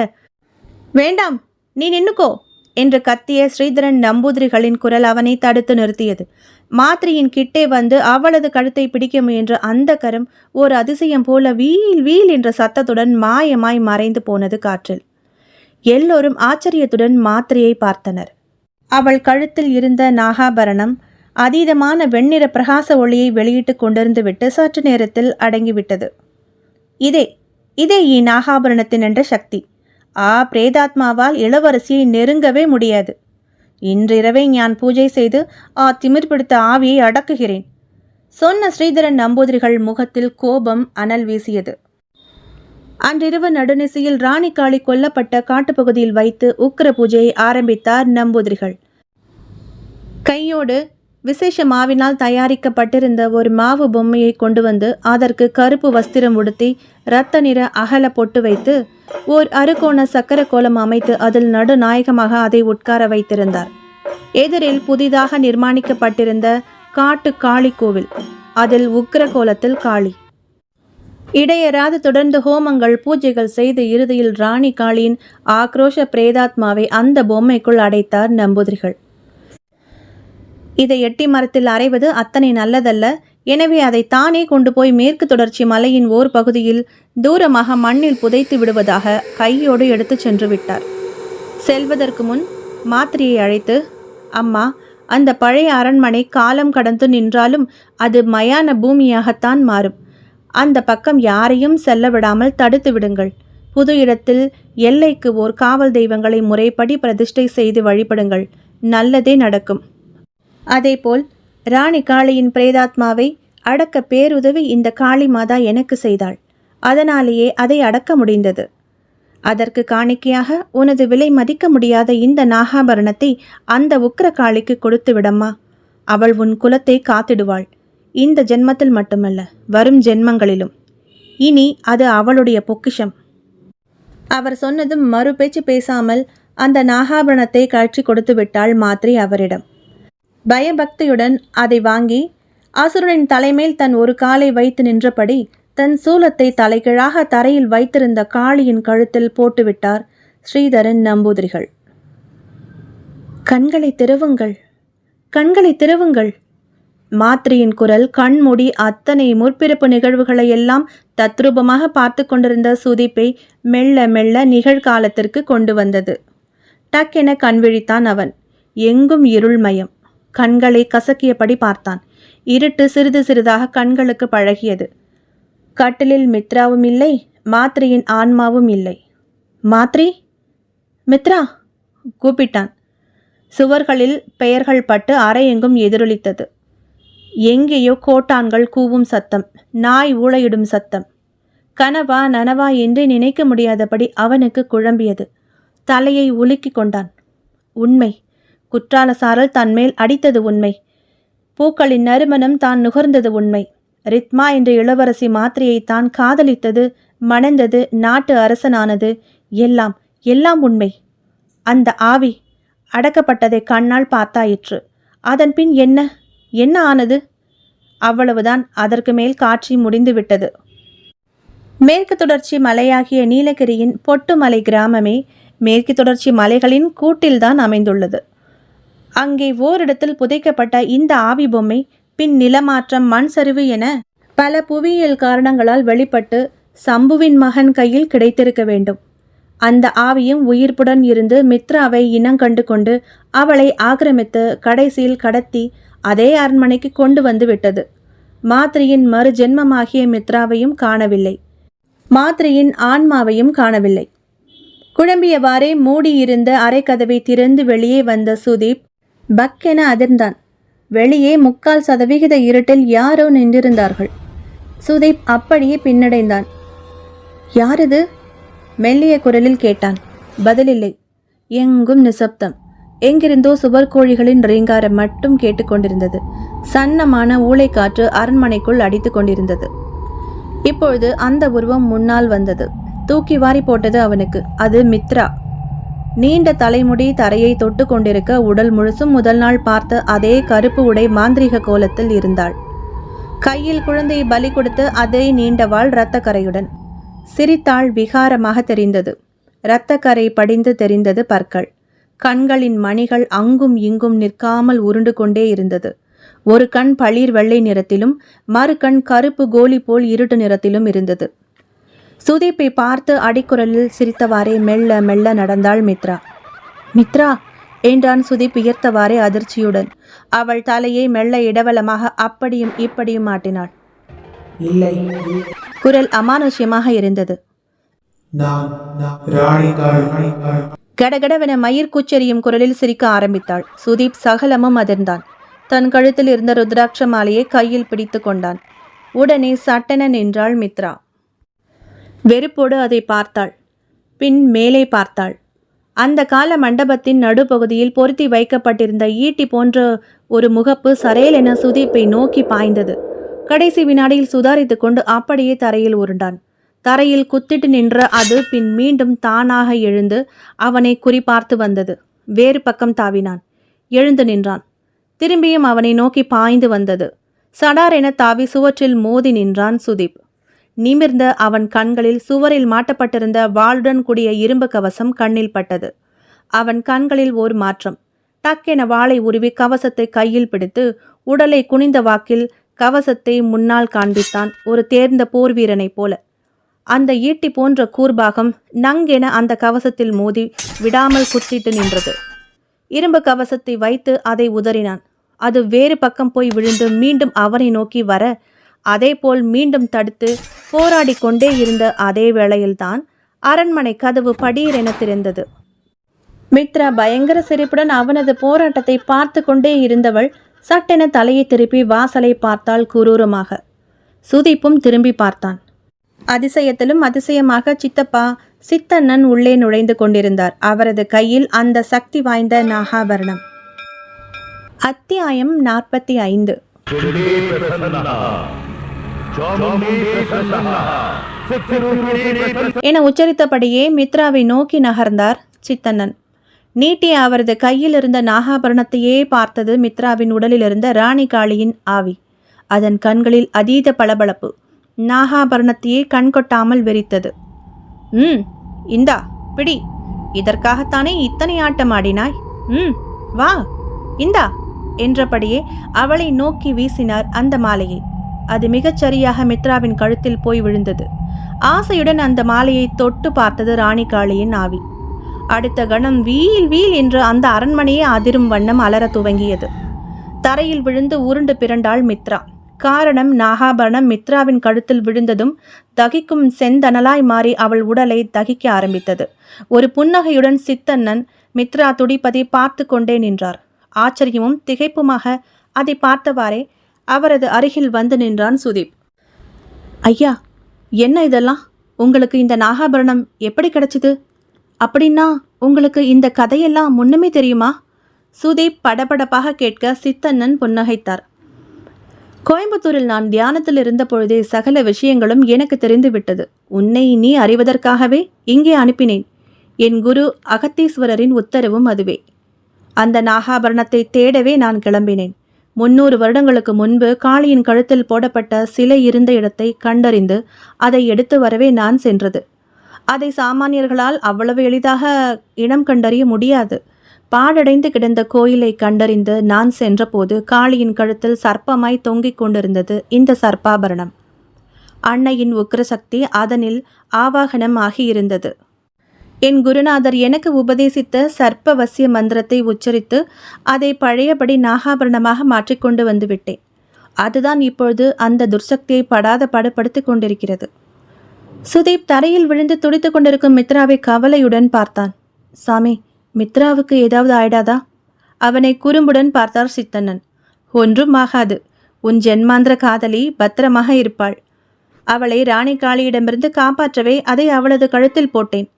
வேண்டாம் நீ நின்னுக்கோ என்று கத்திய ஸ்ரீதரன் நம்பூதிரிகளின் குரல் அவனை தடுத்து நிறுத்தியது. மாத்திரையின் கிட்டே வந்து அவளது கழுத்தை பிடிக்க முயன்ற அந்த கரம் ஒரு அதிசயம் போல வீல் வீல் என்ற சத்தத்துடன் மாயமாய் மறைந்து போனது காற்றில். எல்லோரும் ஆச்சரியத்துடன் மாத்திரையை பார்த்தனர். அவள் கழுத்தில் இருந்த நாகாபரணம் அதீதமான வெண்ணிற பிரகாச ஒளியை வெளியிட்டு கொண்டிருந்து விட்டு சற்று நேரத்தில் அடங்கிவிட்டது. இதே நாகாபரணத்தின் என்ற சக்தி. பிரேதாத்மாவால் இளவரசியை நெருங்கவே முடியாது. இன்றிரவே ஞான் பூஜை செய்து திமிர் பிடித்த ஆவியை அடக்குகிறேன் சொன்ன ஸ்ரீதரன் நம்பூதிரிகள் முகத்தில் கோபம் அனல் வீசியது. அன்றிரவு நடுநிசையில் ராணி காளி கொல்லப்பட்ட காட்டுப்பகுதியில் வைத்து உக்கிர பூஜையை ஆரம்பித்தார் நம்பூதிரிகள். கையோடு விசேஷ மாவினால் தயாரிக்கப்பட்டிருந்த ஒரு மாவு பொம்மையை கொண்டு வந்து அதற்கு கருப்பு வஸ்திரம் உடுத்தி இரத்த நிற அகல பொட்டு வைத்து ஓர் அறுகோண சக்கர கோலம் அமைத்து அதில் நடுநாயகமாக அதை உட்கார வைத்திருந்தார். எதிரில் புதிதாக நிர்மாணிக்கப்பட்டிருந்த காட்டு காளி கோவில். அதில் உக்கிர கோலத்தில் காளி. இடையராது தொடர்ந்து ஹோமங்கள் பூஜைகள் செய்து இறுதியில் ராணி காளியின் ஆக்ரோஷ பிரேதாத்மாவை அந்த பொம்மைக்குள் அடைத்தார் நம்பூதிரிகள். இதை எட்டி மரத்தில் அறைவது அத்தனை நல்லதல்ல. எனவே அதை தானே கொண்டு போய் மேற்கு தொடர்ச்சி மலையின் ஓர் பகுதியில் தூரமாக மண்ணில் புதைத்து விடுவதாக கையோடு எடுத்து சென்று விட்டார். செல்வதற்கு முன் மாத்திரையை அழைத்து, அம்மா, அந்த பழைய அரண்மனை காலம் கடந்து நின்றாலும் அது மயான பூமியாகத்தான் மாறும். அந்த பக்கம் யாரையும் செல்ல விடாமல் தடுத்து விடுங்கள். புது இடத்தில் எல்லைக்கு ஓர் காவல் தெய்வங்களை முறைப்படி பிரதிஷ்டை செய்து வழிபடுங்கள். நல்லதே நடக்கும். அதேபோல் ராணி காளியின் பிரேதாத்மாவை அடக்க பேருதவி இந்த காளி மாதா எனக்கு செய்தாள். அதனாலேயே அதை அடக்க முடிந்தது. அதற்கு காணிக்கையாக உனது விலை மதிக்க முடியாத இந்த நாகாபரணத்தை அந்த உக்கிர காளிக்கு கொடுத்து விடம்மா. அவள் உன் குலத்தை காத்திடுவாள். இந்த ஜென்மத்தில் மட்டுமல்ல, வரும் ஜென்மங்களிலும். இனி அது அவளுடைய பொக்கிஷம். அவர் சொன்னதும் மறு பேச்சு பேசாமல் அந்த நாகாபரணத்தை கழற்றி கொடுத்து விட்டாள் மாத்திரை அவரிடம். பயபக்தியுடன் அதை வாங்கி அசுரனின் தலைமேல் தன் ஒரு காலை வைத்து நின்றபடி தன் சூலத்தை தலைகீழாக தரையில் வைத்திருந்த காளியின் கழுத்தில் போட்டுவிட்டார் ஸ்ரீதரன் நம்பூதிரிகள். கண்களை திறவுங்கள், கண்களை திறவுங்கள். மாத்திரையின் குரல் கண்மூடி அத்தனை முற்பிறப்பு நிகழ்வுகளை எல்லாம் தத்ரூபமாக பார்த்து கொண்டிருந்த சுதிப்பை மெல்ல மெல்ல நிகழ்காலத்திற்கு கொண்டு வந்தது. டக்கென கண்விழித்தான் அவன். எங்கும் இருள்மயம். கண்களை கசக்கியபடி பார்த்தான். இருட்டு சிறிது சிறிதாக கண்களுக்கு பழகியது. கட்டிலில் மித்ராவும் இல்லை, மாத்ரியின் ஆன்மாவும் இல்லை. மாத்ரி, மித்ரா கூப்பிட்டான். சுவர்களில் பெயர்கள் பட்டு அறையெங்கும் எதிரொலித்தது. எங்கேயோ கோட்டான்கள் கூவும் சத்தம், நாய் ஊளையிடும் சத்தம். கனவா நனவா என்று நினைக்க முடியாதபடி அவனுக்கு குழம்பியது. தலையை உலுக்கி கொண்டான். உண்மை, குற்றால சாரல் தன்மேல் அடித்தது உண்மை. பூக்களின் நறுமணம் தான் நுகர்ந்தது உண்மை. ரித்மா என்ற இளவரசி மாத்ரியை தான் காதலித்தது, மணந்தது, நாட்டு அரசனானது, எல்லாம் எல்லாம் உண்மை. அந்த ஆவி அடக்கப்பட்டதை கண்ணால் பார்த்தாயிற்று. அதன் பின் என்ன என்ன ஆனது? அவ்வளவுதான். அதற்கு மேல் காட்சி முடிந்துவிட்டது. மேற்கு தொடர்ச்சி மலையாகிய நீலகிரியின் பொட்டுமலை கிராமமே மேற்கு தொடர்ச்சி மலைகளின் கூட்டில்தான் அமைந்துள்ளது. அங்கே ஓரிடத்தில் புதைக்கப்பட்ட இந்த ஆவி பொம்மை பின் நிலமாற்றம், மண் சரிவு என பல புவியியல் காரணங்களால் வெளிப்பட்டு சம்புவின் மகன் கையில் கிடைத்திருக்க வேண்டும். அந்த ஆவியும் உயிர்ப்புடன் இருந்து மித்ராவை இனங்கண்டு கொண்டு அவளை ஆக்கிரமித்து கடைசியில் கடத்தி அதே அரண்மனைக்கு கொண்டு வந்து விட்டது. மாத்ரியின் மறு ஜென்மமாகிய மித்ராவையும் காணவில்லை, மாத்ரியின் ஆன்மாவையும் காணவில்லை. குழம்பியவாறே மூடியிருந்த அரைக்கதவை திறந்து வெளியே வந்த சுதீப் பக்கென அதிர்ந்தான். வெளியே 3/4% இருட்டில் யாரோ நின்றிருந்தார்கள். சுதீப் அப்படியே பின்னடைந்தான். யாரது? மெல்லிய குரலில் கேட்டான். பதிலில்லை. எங்கும் நிசப்தம். எங்கிருந்தோ சுவர்கோழிகளின் ரீங்காரம் மட்டும் கேட்டுக்கொண்டிருந்தது. சன்னமான ஊளைக்காற்று அரண்மனைக்குள் அடித்து கொண்டிருந்தது. இப்பொழுது அந்த உருவம் முன்னால் வந்தது. தூக்கி வாரி போட்டது அவனுக்கு. அது மித்ரா. நீண்ட தலைமுடி தரையை தொட்டு கொண்டிருக்க, உடல் முழுசும் முதல் நாள் பார்த்த அதே கருப்பு உடை மாந்திரீக கோலத்தில் இருந்தாள். கையில் குழந்தையை பலி கொடுத்து அதே நீண்டவாள் இரத்தக்கரையுடன். சிரித்தாள். விகாரமாக தெரிந்தது. இரத்தக்கரை படிந்து தெரிந்தது பற்கள். கண்களின் மணிகள் அங்கும் இங்கும் நிற்காமல் உருண்டு கொண்டே இருந்தது. ஒரு கண் பளிர் வெள்ளை நிறத்திலும் மறு கண் கருப்பு கோலி போல் இருட்டு நிறத்திலும் இருந்தது. சுதீப்பை பார்த்து அடிக்குரலில் சிரித்தவாறே மெல்ல மெல்ல நடந்தாள் மித்ரா. மித்ரா என்றான் சுதீப் உயர்த்தவாறே அதிர்ச்சியுடன். அவள் தலையை மெல்ல இடவலமாக அப்படியும் இப்படியும் ஆட்டினாள். இல்லை. குரல் அமானுஷ்யமாக இருந்தது. கடகடவென மயிர் கூச்செறியும் குரலில் சிரிக்க ஆரம்பித்தாள். சுதீப் சகலமும் அதிர்ந்தான். தன் கழுத்தில் இருந்த ருத்ராட்ச மாலையை கையில் பிடித்து கொண்டான். உடனே சட்டென நின்றாள் மித்ரா. வெறுப்போடு அதை பார்த்தாள். பின் மேலே பார்த்தாள். அந்த கால மண்டபத்தின் நடுப்பகுதியில் பொருத்தி வைக்கப்பட்டிருந்த ஈட்டி போன்ற ஒரு முகப்பு சரேல் என சுதீப்பை நோக்கி பாய்ந்தது. கடைசி வினாடியில் சுதாரித்து கொண்டு அப்படியே தரையில் உருண்டான். தரையில் குத்திட்டு நின்ற அது பின் மீண்டும் தானாக எழுந்து அவனை குறிபார்த்து வந்தது. வேறு பக்கம் தாவினான். எழுந்து நின்றான். திரும்பியும் அவனை நோக்கி பாய்ந்து வந்தது. சடார் என தாவி சுவற்றில் மோதி நின்றான் சுதீப். நிமிர்ந்த அவன் கண்களில் சுவரில் மாட்டப்பட்டிருந்த வாளுடன் கூடிய இரும்பு கவசம் கண்ணில் பட்டது. அவன் கண்களில் ஓர் மாற்றம். டக்கென வாளை உருவி கவசத்தை கையில் பிடித்து உடலை குனிந்த வாக்கில் கவசத்தை முன்னால் காண்பித்தான், ஒரு தேர்ந்த போர் வீரனைப் போல. அந்த ஈட்டி போன்ற கூர்பாகம் நங்கென அந்த கவசத்தில் மோதி விடாமல் குத்திட்டு நின்றது. இரும்பு கவசத்தை வைத்து அதை உதறினான். அது வேறு பக்கம் போய் விழுந்து மீண்டும் அவனை நோக்கி வர, அதேபோல் மீண்டும் தடுத்து போராடி கொண்டே இருந்த அதே வேளையில்தான் அரண்மனை கதவு படீர் என திறந்தது. மித்ரா பயங்கர சிரிப்புடன் அவனது போராட்டத்தை பார்த்து கொண்டே இருந்தவள் சட்டென தலையை திருப்பி வாசலை பார்த்தாள் குரூரமாக. சுதீப்பும் திரும்பி பார்த்தான். அதிசயத்திலும் அதிசயமாக சித்தப்பா சித்தண்ணன் உள்ளே நுழைந்து கொண்டிருந்தார். அவரது கையில் அந்த சக்தி வாய்ந்த நாகாபரணம். அத்தியாயம் 45. என உச்சரித்தபடியே மித்ராவை நோக்கி நகர்ந்தார் சித்தண்ணன். நீட்டிய அவரது கையில் இருந்த நாகாபரணத்தையே பார்த்தது மித்ராவின் உடலிலிருந்த ராணி காளியின் ஆவி. அதன் கண்களில் அதீத பளபளப்பு. நாகாபரணத்தையே கண்கொட்டாமல் வெறித்தது. இந்தா பிடி, இதற்காகத்தானே இத்தனை ஆட்டம் ஆடினாய்? வா இந்தா என்றபடியே அவளை நோக்கி வீசினார் அந்த மாலையை. அது மிகச்சரியாக மித்ராவின் கழுத்தில் போய் விழுந்தது. ஆசையுடன் அந்த மாலையை தொட்டு பார்த்தது ராணி காளியின் ஆவி. அடுத்த கணம் வீல் வீல் என்று அந்த அரண்மனையே அதிரும் வண்ணம் அலற துவங்கியது. தரையில் விழுந்து உருண்டு பிறண்டாள் மித்ரா. காரணம், நாகாபரணம் மித்ராவின் கழுத்தில் விழுந்ததும் தகிக்கும் செந்தணலாய் மாறி அவள் உடலை தகிக்க ஆரம்பித்தது. ஒரு புன்னகையுடன் சித்தண்ணன் மித்ரா துடிப்பதை பார்த்து கொண்டே நின்றார். ஆச்சரியமும் திகைப்புமாக அதை பார்த்தவாறே அவரது அருகில் வந்து நின்றான் சுதீப். ஐயா, என்ன இதெல்லாம்? உங்களுக்கு இந்த நாகாபரணம் எப்படி கிடைச்சிது? அப்படின்னா உங்களுக்கு இந்த கதையெல்லாம் முன்னமே தெரியுமா? சுதீப் படபடப்பாக கேட்க சித்தண்ணன் புன்னகைத்தார். கோயம்புத்தூரில் நான் தியானத்தில் இருந்த பொழுதே சகல விஷயங்களும் எனக்கு தெரிந்துவிட்டது. உன்னை நீ அறிவதற்காகவே இங்கே அனுப்பினேன். என் குரு அகத்தீஸ்வரரின் உத்தரவும் அதுவே. அந்த நாகாபரணத்தை தேடவே நான் கிளம்பினேன். 300 வருடங்களுக்கு முன்பு காளியின் கழுத்தில் போடப்பட்ட சிலை இருந்த இடத்தை கண்டறிந்து அதை எடுத்து வரவே நான் சென்றது. அதை சாமானியர்களால் அவ்வளவு எளிதாக இனம் கண்டறிய முடியாது. பாழடைந்து கிடந்த கோயிலை கண்டறிந்து நான் சென்றபோது காளியின் கழுத்தில் சர்ப்பமாய் தொங்கிக் கொண்டிருந்தது இந்த சர்ப்பாபரணம். அன்னையின் உக்கிரசக்தி அதனில் ஆவாகனம் ஆகியிருந்தது. என் குருநாதர் எனக்கு உபதேசித்த சர்ப்பவசிய மந்திரத்தை உச்சரித்து அதை பழையபடி நாகாபரணமாக மாற்றிக்கொண்டு வந்துவிட்டேன். அதுதான் இப்பொழுது அந்த துர்சக்தியை படாத பாடுபடுத்தி கொண்டிருக்கிறது. சுதீப் தரையில் விழுந்து துடித்து கொண்டிருக்கும் மித்ராவை கவலையுடன் பார்த்தான். சாமி, மித்ராவுக்கு ஏதாவது ஆயிடாதா? அவனை குறும்புடன் பார்த்தார் சித்தண்ணன். ஒன்றும் ஆகாது. உன் ஜென்மாந்திர காதலி பத்திரமாக இருப்பாள். அவளை ராணி காளியிடமிருந்து காப்பாற்றவே அதை அவளது கழுத்தில் போட்டேன்.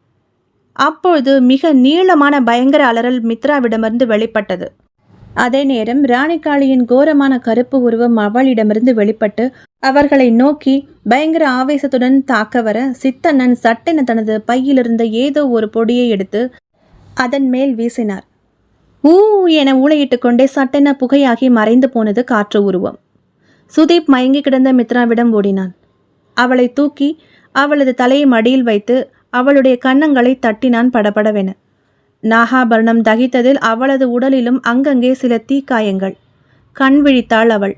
அப்பொழுது மிக நீளமான பயங்கர அலறல் மித்ராவிடமிருந்து வெளிப்பட்டது. அதே நேரம் ராணிகாளியின் கோரமான கருப்பு உருவம் அவளிடமிருந்து வெளிப்பட்டு அவர்களை நோக்கி பயங்கர ஆவேசத்துடன் தாக்க வர சித்தண்ணன் சட்டென தனது பையிலிருந்த ஏதோ ஒரு பொடியை எடுத்து அதன் மேல் வீசினார். ஊ என ஊளையிட்டு கொண்டே சட்டென புகையாகி மறைந்து போனது காற்று உருவம். சுதீப் மயங்கி கிடந்த மித்ராவிடம் ஓடினான். அவளை தூக்கி அவளது தலையை மடியில் வைத்து அவளுடைய கன்னங்களை தட்டினான் படபடவென. நாகாபரணம் தகித்ததில் அவளது உடலிலும் அங்கங்கே சில தீக்காயங்கள். கண் விழித்தாள் அவள்.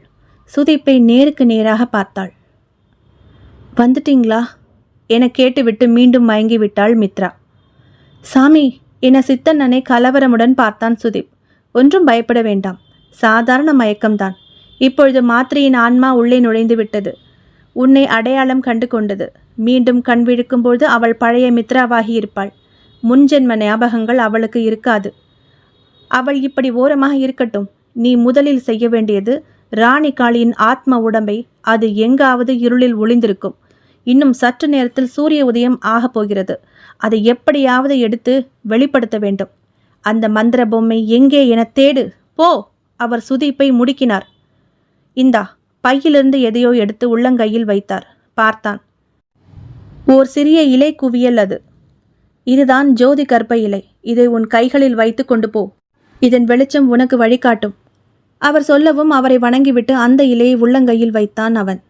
சுதீப்பை நேருக்கு நேராக பார்த்தாள். வந்துட்டீங்களா என கேட்டுவிட்டு மீண்டும் மயங்கிவிட்டாள் மித்ரா. சாமி என சித்தண்ணனை கலவரமுடன் பார்த்தான் சுதீப். ஒன்றும் பயப்பட வேண்டாம், சாதாரண மயக்கம்தான். இப்பொழுது மாத்திரையின் ஆன்மா உள்ளே நுழைந்து விட்டது. உன்னை அடையாளம் கண்டு கொண்டது. மீண்டும் கண் விழிக்கும்போது அவள் பழைய மித்ராவாகி இருப்பாள். முன்ஜென்ம ஞாபகங்கள் அவளுக்கு இருக்காது. அவள் இப்படி ஓரமாக இருக்கட்டும். நீ முதலில் செய்ய வேண்டியது ராணி காளியின் ஆத்ம உடம்பை, அது எங்காவது இருளில் ஒளிந்திருக்கும். இன்னும் சற்று நேரத்தில் சூரிய உதயம் ஆகப் போகிறது. அதை எப்படியாவது எடுத்து வெளிப்படுத்த வேண்டும். அந்த மந்திர பொம்மை எங்கே என தேடு போ. அவர் சுதீப்பை முடுக்கினார். இந்தா, பையிலிருந்து எதையோ எடுத்து உள்ளங்கையில் வைத்தார். பார்த்தான். ஓர் சிறிய இலை குவியல் அது. இதுதான் ஜோதி கற்ப இலை. இதை உன் கைகளில் வைத்து கொண்டு போ. இதன் வெளிச்சம் உனக்கு வழிகாட்டும். அவர் சொல்லவும் அவரை வணங்கிவிட்டு அந்த இலையை உள்ளங்கையில் வைத்தான் அவன்.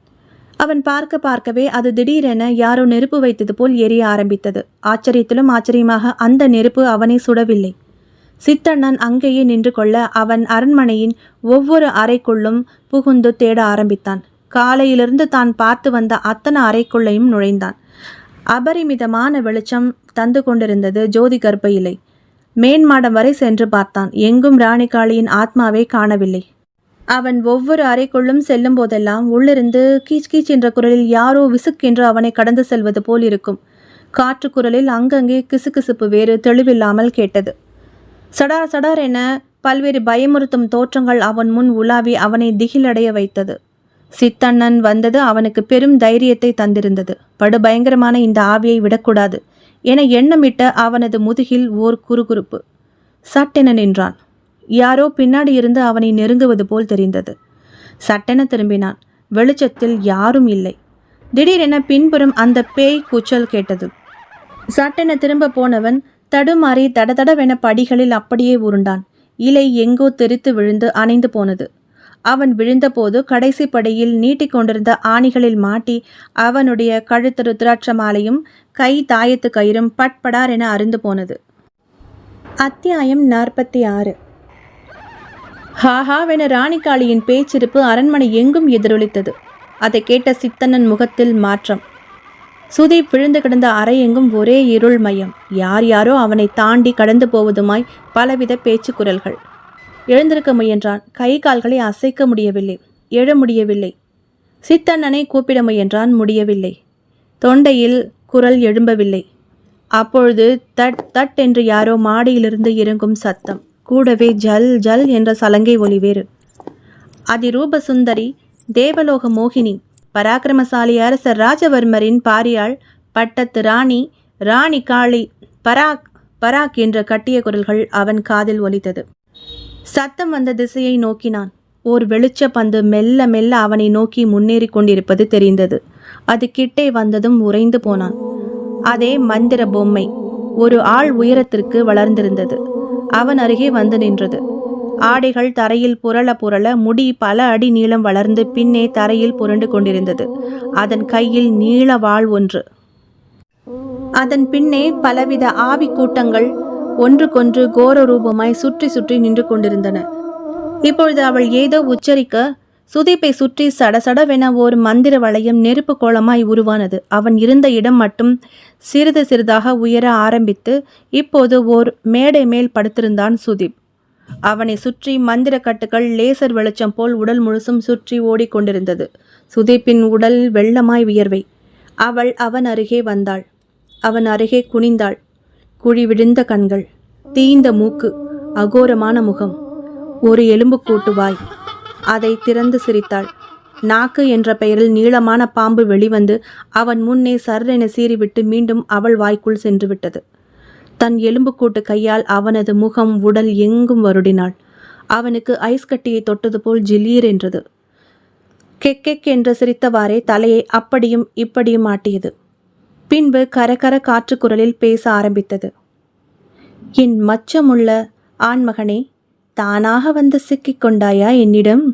அவன் பார்க்கவே அது திடீரென யாரோ நெருப்பு வைத்தது போல் எரிய ஆரம்பித்தது. ஆச்சரியத்திலும் ஆச்சரியமாக அந்த நெருப்பு அவனை சுடவில்லை. சித்தண்ணன் அங்கேயே நின்று கொள்ள அவன் அரண்மனையின் ஒவ்வொரு அறைக்குள்ளும் புகுந்து தேட ஆரம்பித்தான். காலையிலிருந்து தான் பார்த்து வந்த அத்தனை அறைக்குள்ளையும் நுழைந்தான். அபரிமிதமான வெளிச்சம் தந்து கொண்டிருந்தது ஜோதி கற்ப இலை. மேன்மாடம் வரை சென்று பார்த்தான். எங்கும் ராணிகாளியின் ஆத்மாவை காணவில்லை. அவன் ஒவ்வொரு அறைக்குள்ளும் செல்லும் போதெல்லாம் உள்ளிருந்து கீச் கீச் என்ற குரலில் யாரோ விசுக்கென்று அவனை கடந்து செல்வது போல் இருக்கும். காற்று குரலில் அங்கங்கே கிசுகிசுப்பு வேறு தெளிவில்லாமல் கேட்டது. சடார் சடார் என பல்வேறு பயமுறுத்தும் தோற்றங்கள் அவன் முன் உலாவி அவனை திகிலடைய வைத்தது. சித்தண்ணன் வந்தது அவனுக்கு பெரும் தைரியத்தை தந்திருந்தது. படுபயங்கரமான இந்த ஆவியை விடக்கூடாது என எண்ணமிட்ட அவனது முதுகில் ஓர் குறுகுறுப்பு. சட்டென நின்றான். யாரோ பின்னாடி இருந்து அவனை நெருங்குவது போல் தெரிந்தது. சட்டென திரும்பினான். வெளிச்சத்தில் யாரும் இல்லை. திடீரென பின்புறம் அந்த பேய் கூச்சல் கேட்டது. சட்டென திரும்ப போனவன் தடுமாறி தடதடவென படிகளில் அப்படியே உருண்டான். இலை எங்கோ தெரித்து விழுந்து அணைந்து போனது. அவன் விழுந்தபோது கடைசி படியில் நீட்டிக்கொண்டிருந்த ஆணிகளில் மாட்டி அவனுடைய கழுத்து ருத்ராட்ச மாலையும் கை தாயத்து கயிறும் பட்படார் என அருந்து போனது. அத்தியாயம் 46. ஹாஹாவென ராணிகாளியின் பேச்சிருப்பு அரண்மனை எங்கும் எதிரொலித்தது. அதை கேட்ட சித்தண்ணன் முகத்தில் மாற்றம். சுதீப் விழுந்து கிடந்த அறை எங்கும் ஒரே இருள் மயம். யார் யாரோ அவனை தாண்டி கடந்து போவதுமாய் பலவித பேச்சு குரல்கள். எழுந்திருக்க முயன்றான். கை கால்களை அசைக்க முடியவில்லை. எழ முடியவில்லை. சித்தண்ணனை கூப்பிட முயன்றான். முடியவில்லை. தொண்டையில் குரல் எழும்பவில்லை. அப்பொழுது தட் தட் என்று யாரோ மாடியிலிருந்து இறங்கும் சத்தம். கூடவே ஜல் ஜல் என்ற சலங்கை ஒலி வேறு. அதிரூப சுந்தரி, தேவலோக மோகினி, பராக்கிரமசாலி அரசர் ராஜவர்மரின் பாரியாள், பட்டத்து ராணி, ராணி காளி, பராக் பராக் என்ற கட்டிய குரல்கள் அவன் காதில் ஒலித்தது. சத்தம் வந்த திசையை நோக்கினான். ஓர் வெளிச்ச பந்து மெல்ல மெல்ல அவனை நோக்கி முன்னேறி கொண்டிருப்பது தெரிந்தது. அது கிட்டே வந்ததும் உறைந்து போனான். அதே மந்திர பொம்மை ஒரு ஆள் உயரத்திற்கு வளர்ந்திருந்தது. அவன் அருகே வந்து நின்றது. ஆடைகள் தரையில் புரள புரள, முடி பல அடி நீளம் வளர்ந்து பின்னே தரையில் புரண்டு கொண்டிருந்தது. அதன் கையில் நீள வாள் ஒன்று. அதன் பின்னே பலவித ஆவி கூட்டங்கள் ஒன்றுக்கொன்று கோர ரூபமாய் சுற்றி சுற்றி நின்று கொண்டிருந்தன. இப்பொழுது அவள் ஏதோ உச்சரிக்க சுதீப்பை சுற்றி சடசடவென ஓர் மந்திர வளையம் நெருப்பு கோலமாய் உருவானது. அவன் இருந்த இடம் மட்டும் சிறிது சிறிதாக உயர ஆரம்பித்து இப்போது ஓர் மேடை மேல் படுத்திருந்தான் சுதீப். அவனை சுற்றி மந்திர கட்டுகள் லேசர் வெளிச்சம் போல் உடல் முழுசும் சுற்றி ஓடிக்கொண்டிருந்தது. சுதீப்பின் உடல் வெள்ளமாய் வியர்வை. அவள் அவன் அருகே வந்தாள். அவன் அருகே குனிந்தாள். குழி விழுந்த கண்கள், தீந்த மூக்கு, அகோரமான முகம், ஒரு எலும்புக்கூட்டு வாய். அதை திறந்து சிரித்தாள். நாக்கு என்ற பெயரில் நீளமான பாம்பு வெளிவந்து அவன் முன்னே சர்ரென சீறிவிட்டு மீண்டும் அவள் வாய்க்குள் சென்று விட்டது. தன் எலும்புக்கூட்டு கையால் அவனது முகம் உடல் எங்கும் வருடினாள். அவனுக்கு ஐஸ் கட்டியை தொட்டது போல் ஜிலீர் என்றது. கெக்கெக் என்று சிரித்தவாறே தலையை அப்படியும் இப்படியும் ஆட்டியது. பின்பு கரகர காற்று குரலில் பேச ஆரம்பித்தது. என் மச்சமுள்ள ஆண்மகனே, தானாக வந்து சிக்கிக் கொண்டாயா என்னிடம்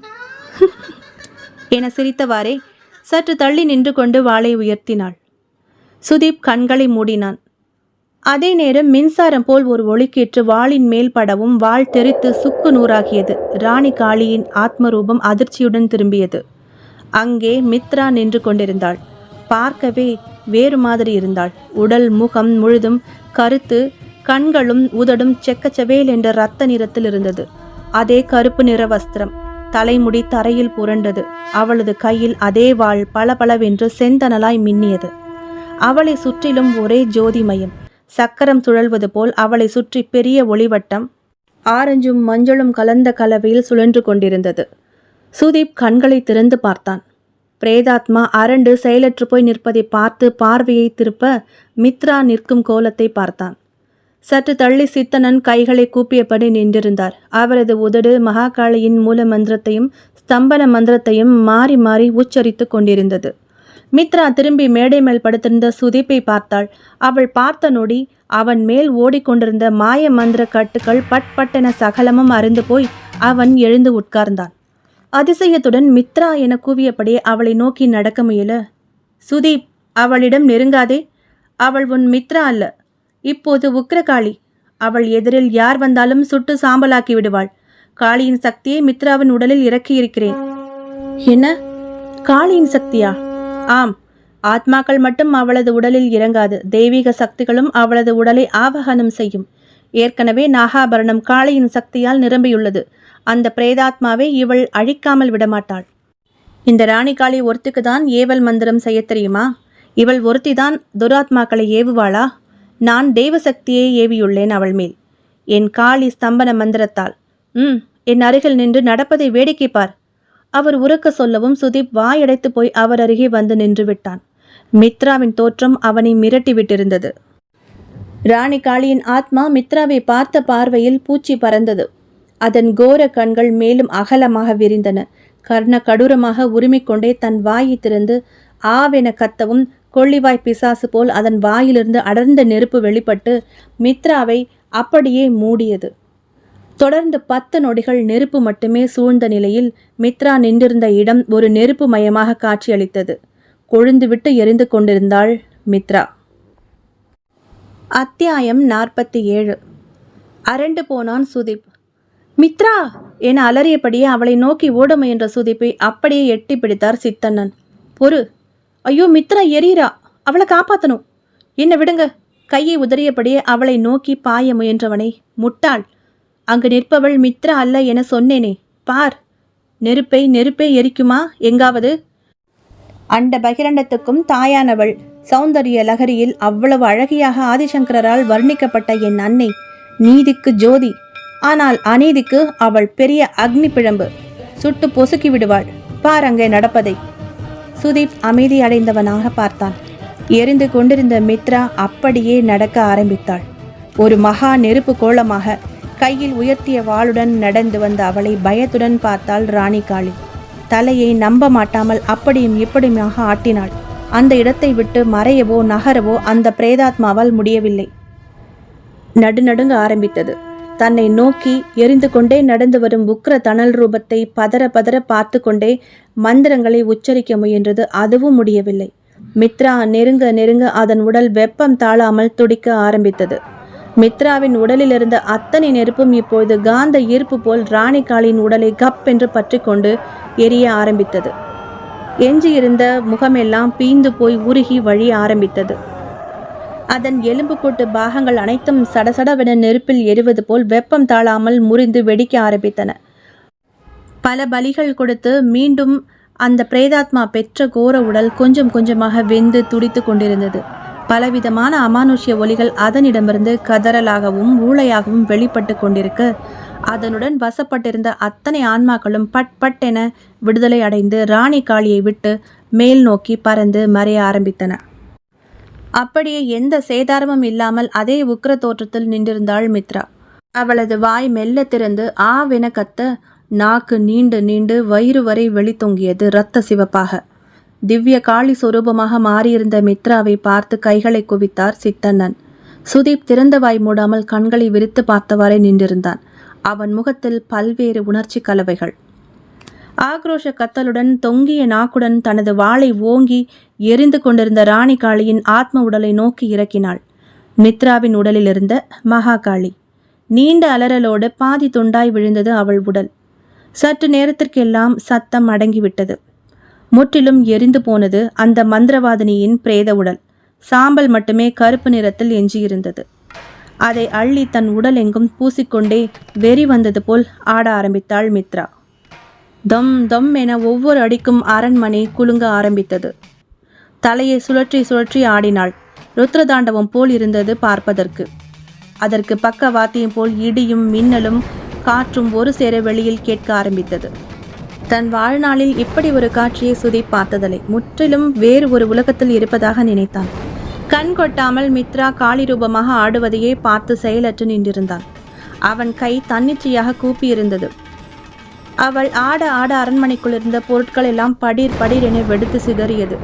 என சிரித்தவாறே சற்று தள்ளி நின்று கொண்டு வாளை உயர்த்தினாள். சுதீப் கண்களை மூடினான். அதே நேரம் மின்சாரம் போல் ஒரு ஒளிக்கேற்று வாளின் மேல் படவும் வாள் தெரித்து சுக்கு நூறாகியது. ராணி காளியின் ஆத்மரூபம் அதிர்ச்சியுடன் திரும்பியது. அங்கே மித்ரா நின்று கொண்டிருந்தாள். பார்க்கவே வேறு மாதிரி இருந்தாள். உடல் முகம் முழுதும் கருத்து, கண்களும் உதடும் செக்கச்சவேல் என்ற இரத்த நிறத்தில் இருந்தது. அதே கருப்பு நிற வஸ்திரம். தலைமுடி தரையில் புரண்டது. அவளது கையில் அதே வாள் பளபளவென்று செந்தனலாய் மின்னியது. அவளை சுற்றிலும் ஒரே ஜோதிமயம். சக்கரம் சுழல்வது போல் அவளை சுற்றி பெரிய ஒளிவட்டம் ஆரஞ்சும் மஞ்சளும் கலந்த கலவையில் சுழன்று கொண்டிருந்தது. சுதீப் கண்களை திறந்து பார்த்தான். பிரேதாத்மா அரண்டு செயலற்று போய் நிற்பதை பார்த்து பார்வையை திருப்ப மித்ரா நிற்கும் கோலத்தை பார்த்தான். சற்று தள்ளி சித்தனன் கைகளை கூப்பியபடி நின்றிருந்தார். அவரது உதடு மகாகாளியின் மூல மந்திரத்தையும் ஸ்தம்பன மந்திரத்தையும் மாறி மாறி உச்சரித்து கொண்டிருந்தது. மித்ரா திரும்பி மேடை மேல் படுத்திருந்த சுதீப்பை பார்த்தாள். அவள் பார்த்த நொடி அவன் மேல் ஓடிக்கொண்டிருந்த மாய மந்திர கட்டுக்கள் பட் பட்டென சகலமும் அருந்து போய் அவன் எழுந்து உட்கார்ந்தான். அதிசயத்துடன் மித்ரா என கூவியபடி அவளை நோக்கி நடக்க முயல. சுதீப், அவளிடம் நெருங்காதே. அவள் உன் மித்ரா அல்ல, இப்போது உக்கிரகாளி. அவள் எதிரில் யார் வந்தாலும் சுட்டு சாம்பலாக்கி விடுவாள். காளியின் சக்தியை மித்ராவின் உடலில் இறக்கியிருக்கிறேன். என்ன, காளியின் சக்தியா? ஆம், ஆத்மாக்கள் மட்டும் அவளது உடலில் இறங்காது, தெய்வீக சக்திகளும் அவளது உடலை ஆவகனம் செய்யும். ஏற்கனவே நாகாபரணம் காளியின் சக்தியால் நிரம்பியுள்ளது. அந்த பிரேதாத்மாவை இவள் அழிக்காமல் விடமாட்டாள். இந்த ராணி காளி ஒருத்திக்குதான் ஏவல் மந்திரம் செய்ய தெரியுமா? இவள் ஒருத்திதான் துராத்மாக்களை ஏவுவாளா? நான் தெய்வ சக்தியை ஏவியுள்ளேன் அவள் மேல், என் காளி ஸ்தம்பன மந்திரத்தால். என் அருகில் நின்று நடப்பதை வேடிக்கை பார். அவர் உரக்க சொல்லவும் சுதீப் வாயடைத்து போய் அவர் அருகே வந்து நின்று விட்டான். மித்ராவின் தோற்றம் அவனை மிரட்டி விட்டிருந்தது. ராணி காளியின் ஆத்மா மித்ராவை பார்த்த பார்வையில் பூச்சி பறந்தது. அதன் கோர கண்கள் மேலும் அகலமாக விரிந்தன. கர்ண கடூரமாக உரிமிக்கொண்டே தன் வாயை திறந்து ஆவென கத்தவும் கொள்ளிவாய் பிசாசு போல் அதன் வாயிலிருந்து அடர்ந்த நெருப்பு வெளிப்பட்டு மித்ராவை அப்படியே மூடியது. தொடர்ந்து 10 நொடிகள் நெருப்பு மட்டுமே சூழ்ந்த நிலையில் மித்ரா நின்றிருந்த இடம் ஒரு நெருப்பு மயமாக காட்சியளித்தது. கொழுந்துவிட்டு எரிந்து கொண்டிருந்தாள் மித்ரா. அத்தியாயம் 47. அரண்டு போனான் சுதீப். மித்ரா என அலறியபடியே அவளை நோக்கி ஓட முயன்ற சுதீப்பை அப்படியே எட்டி பிடித்தார் சித்தண்ணன். பொறு, ஐயோ மித்ரா எரியறா, அவளை காப்பாற்றணும், என்ன விடுங்க. கையை உதறியபடியே அவளை நோக்கி பாய முயன்றவனை, முட்டாள், அங்கு நிற்பவள் மித்ரா அல்ல என சொன்னேனே, பார். நெருப்பை எரிக்குமா எங்காவது? அண்ட பகிரண்டத்துக்கும் தாயானவள், சௌந்தரிய லகரியில் அவ்வளவு அழகியாக ஆதிசங்கரால் வர்ணிக்கப்பட்ட என் அன்னை நீதிக்கு ஜோதி. ஆனால் அநீதிக்கு அவள் பெரிய அக்னி பிழம்பு, சுட்டு பொசுக்கி விடுவாள். பார் அங்கே நடப்பதை. சுதீப் அமைதி அடைந்தவனாக பார்த்தான். எரிந்து கொண்டிருந்த மித்ரா அப்படியே நடக்க ஆரம்பித்தாள். ஒரு மகா நெருப்பு கோலமாக கையில் உயர்த்திய வாளுடன் நடந்து வந்த அவளை பயத்துடன் பார்த்தாள் ராணி காளி. தலையை நம்ப மாட்டாமல் அப்படியும் இப்படியுமாக ஆட்டினாள். அந்த இடத்தை விட்டு மறையவோ நகரவோ அந்த பிரேதாத்மாவால் முடியவில்லை. நடுநடுங்க ஆரம்பித்தது. தன்னை நோக்கி எரிந்து கொண்டே நடந்து வரும் உக்ர தணல் ரூபத்தை பதற பதற பார்த்து கொண்டே மந்திரங்களை உச்சரிக்க முயன்றது. அதுவும் முடியவில்லை. மித்ரா நெருங்க நெருங்க அதன் உடல் வெப்பம் தாழாமல் துடிக்க ஆரம்பித்தது. மித்ராவின் உடலில் இருந்த அத்தனை நெருப்பும் இப்பொழுது காந்த ஈர்ப்பு போல் ராணி காளியின் உடலை கப் என்று பற்றி கொண்டு எரிய ஆரம்பித்தது. எஞ்சியிருந்த முகமெல்லாம் பீந்து போய் உருகி வழிய ஆரம்பித்தது. அதன் எலும்புக்கூட்டு பாகங்கள் அனைத்தும் சடசடவென நெருப்பில் எரிவது போல் வெப்பம் தாழாமல் முறிந்து வெடிக்க ஆரம்பித்தன. பல பலிகள் கொடுத்து மீண்டும் அந்த பிரேதாத்மா பெற்ற கோர உடல் கொஞ்சம் கொஞ்சமாக வெந்து துடித்து கொண்டிருந்தது. பலவிதமான அமானுஷ்ய ஒலிகள் அதனிடமிருந்து கதறலாகவும் ஊளையாகவும் வெளிப்பட்டு கொண்டிருக்க, அதனுடன் வசப்பட்டிருந்த அத்தனை ஆன்மாக்களும் பட் பட் என விடுதலை அடைந்து ராணி காளியை விட்டு மேல் நோக்கி பறந்து மறைய ஆரம்பித்தன. அப்படியே எந்த சேதாரமும் இல்லாமல் அதே உக்கிர தோற்றத்தில் நின்றிருந்தாள் மித்ரா. அவளது வாய் மெல்ல திறந்து ஆவென கத்த, நாக்கு நீண்டு நீண்டு வயிறு வரை வெளித்தொங்கியது இரத்த சிவப்பாக. திவ்ய காளி சொரூபமாக மாறியிருந்த மித்ராவை பார்த்து கைகளை குவித்தார் சித்தண்ணன். சுதீப் திறந்த வாய் மூடாமல் கண்களை விரித்து பார்த்தவாறே நின்றிருந்தான். அவன் முகத்தில் பல்வேறு உணர்ச்சி கலவைகள். ஆக்ரோஷ கத்தலுடன் தொங்கிய நாக்குடன் தனது வாளை ஓங்கி எரிந்து கொண்டிருந்த ராணி காளியின் ஆத்ம உடலை நோக்கி இறக்கினாள். மித்ராவின் உடலில் இருந்த மகாகாளி நீண்ட அலறலோடு பாதி துண்டாய் விழுந்தது அவள் உடல். சற்று நேரத்திற்கெல்லாம் சத்தம் அடங்கிவிட்டது. முற்றிலும் எரிந்து போனது அந்த மந்திரவாதினியின் பிரேத உடல். சாம்பல் மட்டுமே கருப்பு நிறத்தில் எஞ்சியிருந்தது. அதை அள்ளி தன் உடல் எங்கும் பூசிக்கொண்டே வெறி வந்தது போல் ஆட ஆரம்பித்தாள் மித்ரா. தொம் தொம் என ஒவ்வொரு அடிக்கும் அரண்மனை குலுங்க ஆரம்பித்தது. தலையை சுழற்றி சுழற்றி ஆடினாள். ருத்ரதாண்டவம் போல் இருந்தது பார்ப்பதற்கு. அதற்கு பக்க வாத்தியம் போல் இடியும் மின்னலும் காற்றும் ஒரு சேர வெளியில் கேட்க ஆரம்பித்தது. தன் வாழ்நாளில் இப்படி ஒரு காட்சியை சுதீப் பார்த்ததில்லை. முற்றிலும் வேறு ஒரு உலகத்தில் இருப்பதாக நினைத்தான். கண் கொட்டாமல் மித்ரா காளி ரூபமாக ஆடுவதையே பார்த்து செயலற்று நின்றிருந்தான். அவன் கை தன்னிச்சையாக கூப்பியிருந்தது. அவள் ஆட ஆட அரண்மனைக்குள் இருந்த பொருட்கள் எல்லாம் படீர் படீர் என வெடித்து சிதறியது.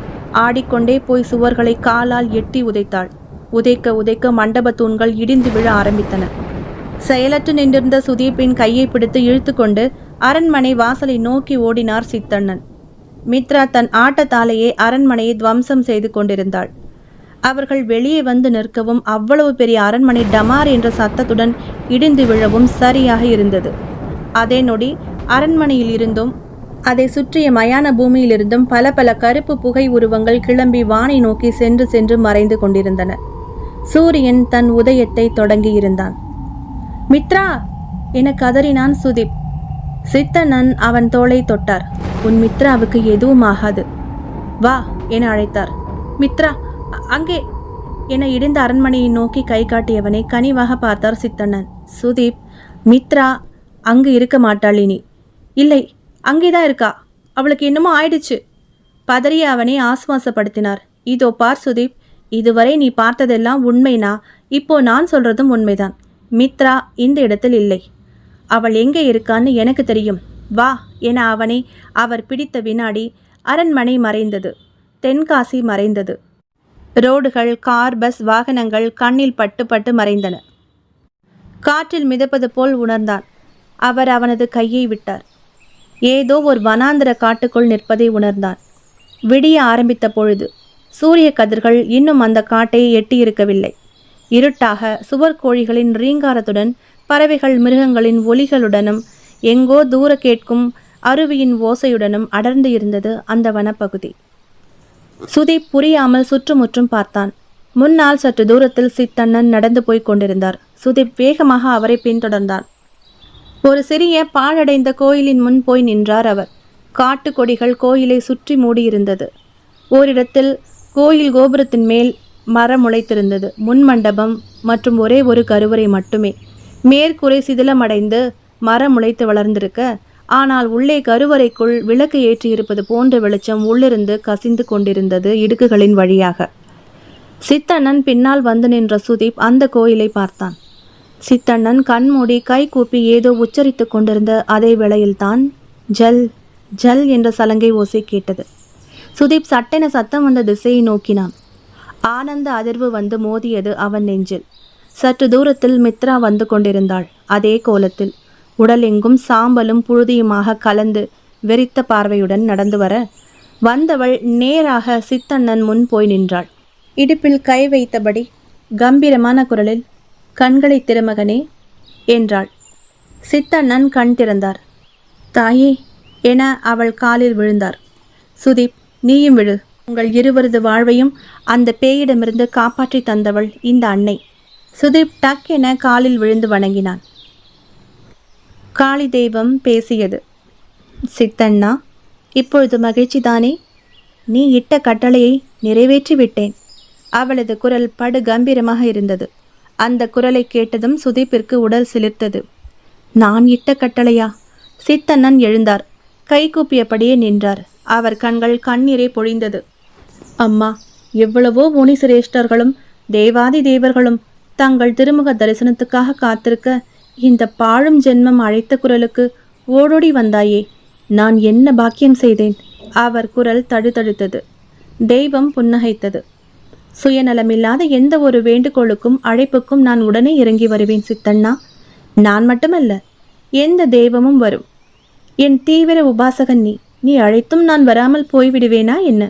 ஆடிக்கொண்டே போய் சுவர்களை காலால் எட்டி உதைத்தாள். உதைக்க உதைக்க மண்டப தூண்கள் இடிந்து விழ ஆரம்பித்தன. செயலற்று நின்றிருந்த சுதீப்பின் கையை பிடித்து இழுத்து கொண்டு அரண்மனை வாசலை நோக்கி ஓடினார் சித்தண்ணன். மித்ரா தன் ஆட்டத்தாலேயே அரண்மனையை துவம்சம் செய்து கொண்டிருந்தாள். அவர்கள் வெளியே வந்து நிற்கவும் அவ்வளவு பெரிய அரண்மனை டமார் என்ற சத்தத்துடன் இடிந்து விழவும் சரியாக இருந்தது. அதே நொடி அரண்மனையில் இருந்தும் அதை சுற்றிய மயான பூமியிலிருந்தும் பல பல கருப்பு புகை உருவங்கள் கிளம்பி வானை நோக்கி சென்று சென்று மறைந்து கொண்டிருந்தன. சூரியன் தன் உதயத்தை தொடங்கியிருந்தான். மித்ரா என கதறினான் சுதீப். சித்தண்ணன் அவன் தோளை தொட்டார். உன் மித்ராவுக்கு எதுவும் ஆகாது, வா என அழைத்தார். மித்ரா அங்கே என இடிந்த அரண்மனையை நோக்கி கை காட்டியவனை கனிவாக பார்த்தார் சித்தண்ணன். சுதீப், மித்ரா அங்கு இருக்க மாட்டாள் இனி. இல்லை, அங்கேதான் இருக்கா. அவளுக்கு என்னமோ ஆயிடுச்சு. பதறிய அவனை ஆசுவாசப்படுத்தினார். இதோ பார் சுதீப், இதுவரை நீ பார்த்ததெல்லாம் உண்மைனா இப்போ நான் சொல்றதும் உண்மைதான். மித்ரா இந்த இடத்தில் இல்லை. அவள் எங்கே இருக்கான்னு எனக்கு தெரியும், வா என அவனை அவர் பிடித்த வினாடி அரண்மனை மறைந்தது. தென்காசி மறைந்தது. ரோடுகள், கார், பஸ் வாகனங்கள் கண்ணில் பட்டு பட்டு மறைந்தன. காற்றில் மிதப்பது போல் உணர்ந்தான். அவர் அவனது கையை விட்டார். ஏதோ ஒரு வனாந்திர காட்டுக்குள் நிற்பதை உணர்ந்தான். விடிய ஆரம்பித்த பொழுது. சூரிய கதிர்கள் இன்னும் அந்த காட்டை எட்டியிருக்கவில்லை. இருட்டாக சுவர் கோழிகளின் ரீங்காரத்துடன் பறவைகள் மிருகங்களின் ஒலிகளுடனும் எங்கோ தூர கேட்கும் அருவியின் ஓசையுடனும் அடர்ந்து இருந்தது அந்த வனப்பகுதி. சுதீப் புரியாமல் சுற்றுமுற்றும் பார்த்தான். முன்னால் சற்று தூரத்தில் சித்தண்ணன் நடந்து போய் கொண்டிருந்தார். சுதீப் வேகமாக அவரை பின்தொடர்ந்தான். ஒரு சிறிய பாழடைந்த கோயிலின் முன் போய் நின்றார் அவர். காட்டு கொடிகள் கோயிலை சுற்றி மூடியிருந்தது. ஓரிடத்தில் கோயில் கோபுரத்தின் மேல் மரம் முளைத்திருந்தது. முன் மண்டபம் மற்றும் ஒரே ஒரு கருவறை மட்டுமே. மேற்கூரை சிதிலமடைந்து மரம் முளைத்து வளர்ந்திருக்க, ஆனால் உள்ளே கருவறைக்குள் விளக்கு ஏற்றியிருப்பது போன்ற வெளிச்சம் உள்ளிருந்து கசிந்து கொண்டிருந்தது இடுக்குகளின் வழியாக. சித்தண்ணன் பின்னால் வந்து நின்ற சுதீப் அந்த கோயிலை பார்த்தான். சித்தண்ணன் கண்மூடி கை கூப்பி ஏதோ உச்சரித்து கொண்டிருந்த அதே வேளையில்தான் ஜல் ஜல் என்ற சலங்கை ஓசை கேட்டது. சுதீப் சட்டென சத்தம் வந்த திசையை நோக்கினான். ஆனந்த அதிர்வு வந்து மோதியது அவன் நெஞ்சில். சற்று தூரத்தில் மித்ரா வந்து கொண்டிருந்தாள். அதே கோலத்தில் உடல் எங்கும் சாம்பலும் புழுதியுமாக கலந்து வெறித்த பார்வையுடன் நடந்து வர, வந்தவள் நேராக சித்தண்ணன் முன் போய் நின்றாள். இடுப்பில் கை வைத்தபடி கம்பீரமான குரலில், கண்களை திருமகனே என்றாள். சித்தண்ணன் கண் திறந்தார். தாயே என அவள் காலில் விழுந்தார். சுதீப், நீயும் விழு. உங்கள் இருவரது வாழ்வையும் அந்த பேயிடமிருந்து காப்பாற்றி தந்தவள் இந்த அன்னை. சுதீப் டக் என காலில் விழுந்து வணங்கினான். காளி தெய்வம் பேசியது. சித்தண்ணா, இப்பொழுது மகிழ்ச்சிதானே? நீ இட்ட கட்டளையை நிறைவேற்றி விட்டேன். அவளது குரல் படு கம்பீரமாக இருந்தது. அந்த குரலை கேட்டதும் சுதீப்பிற்கு உடல் சிலிர்த்தது. நான் இட்ட கட்டளையா? சித்தண்ணன் எழுந்தார். கை கூப்பியபடியே நின்றார். அவர் கண்கள் கண்ணீரை பொழிந்தது. அம்மா, எவ்வளவோ முனி சிரேஷ்டர்களும் தேவாதி தேவர்களும் தங்கள் திருமுக தரிசனத்துக்காக காத்திருக்க, இந்த பாழும் ஜென்மம் அழைத்த குரலுக்கு ஓடோடி வந்தாயே, நான் என்ன பாக்கியம் செய்தேன்? அவர் குரல் தடுத்தடுத்தது. தெய்வம் புன்னகைத்தது. சுயநலமில்லாத எந்த ஒரு வேண்டுகோளுக்கும் அழைப்புக்கும் நான் உடனே இறங்கி வருவேன் சித்தண்ணா. நான் மட்டுமல்ல, எந்த தெய்வமும் வரும். என் தீவிர உபாசகன் நீ அழைத்தும் நான் வராமல் போய்விடுவேனா என்ன?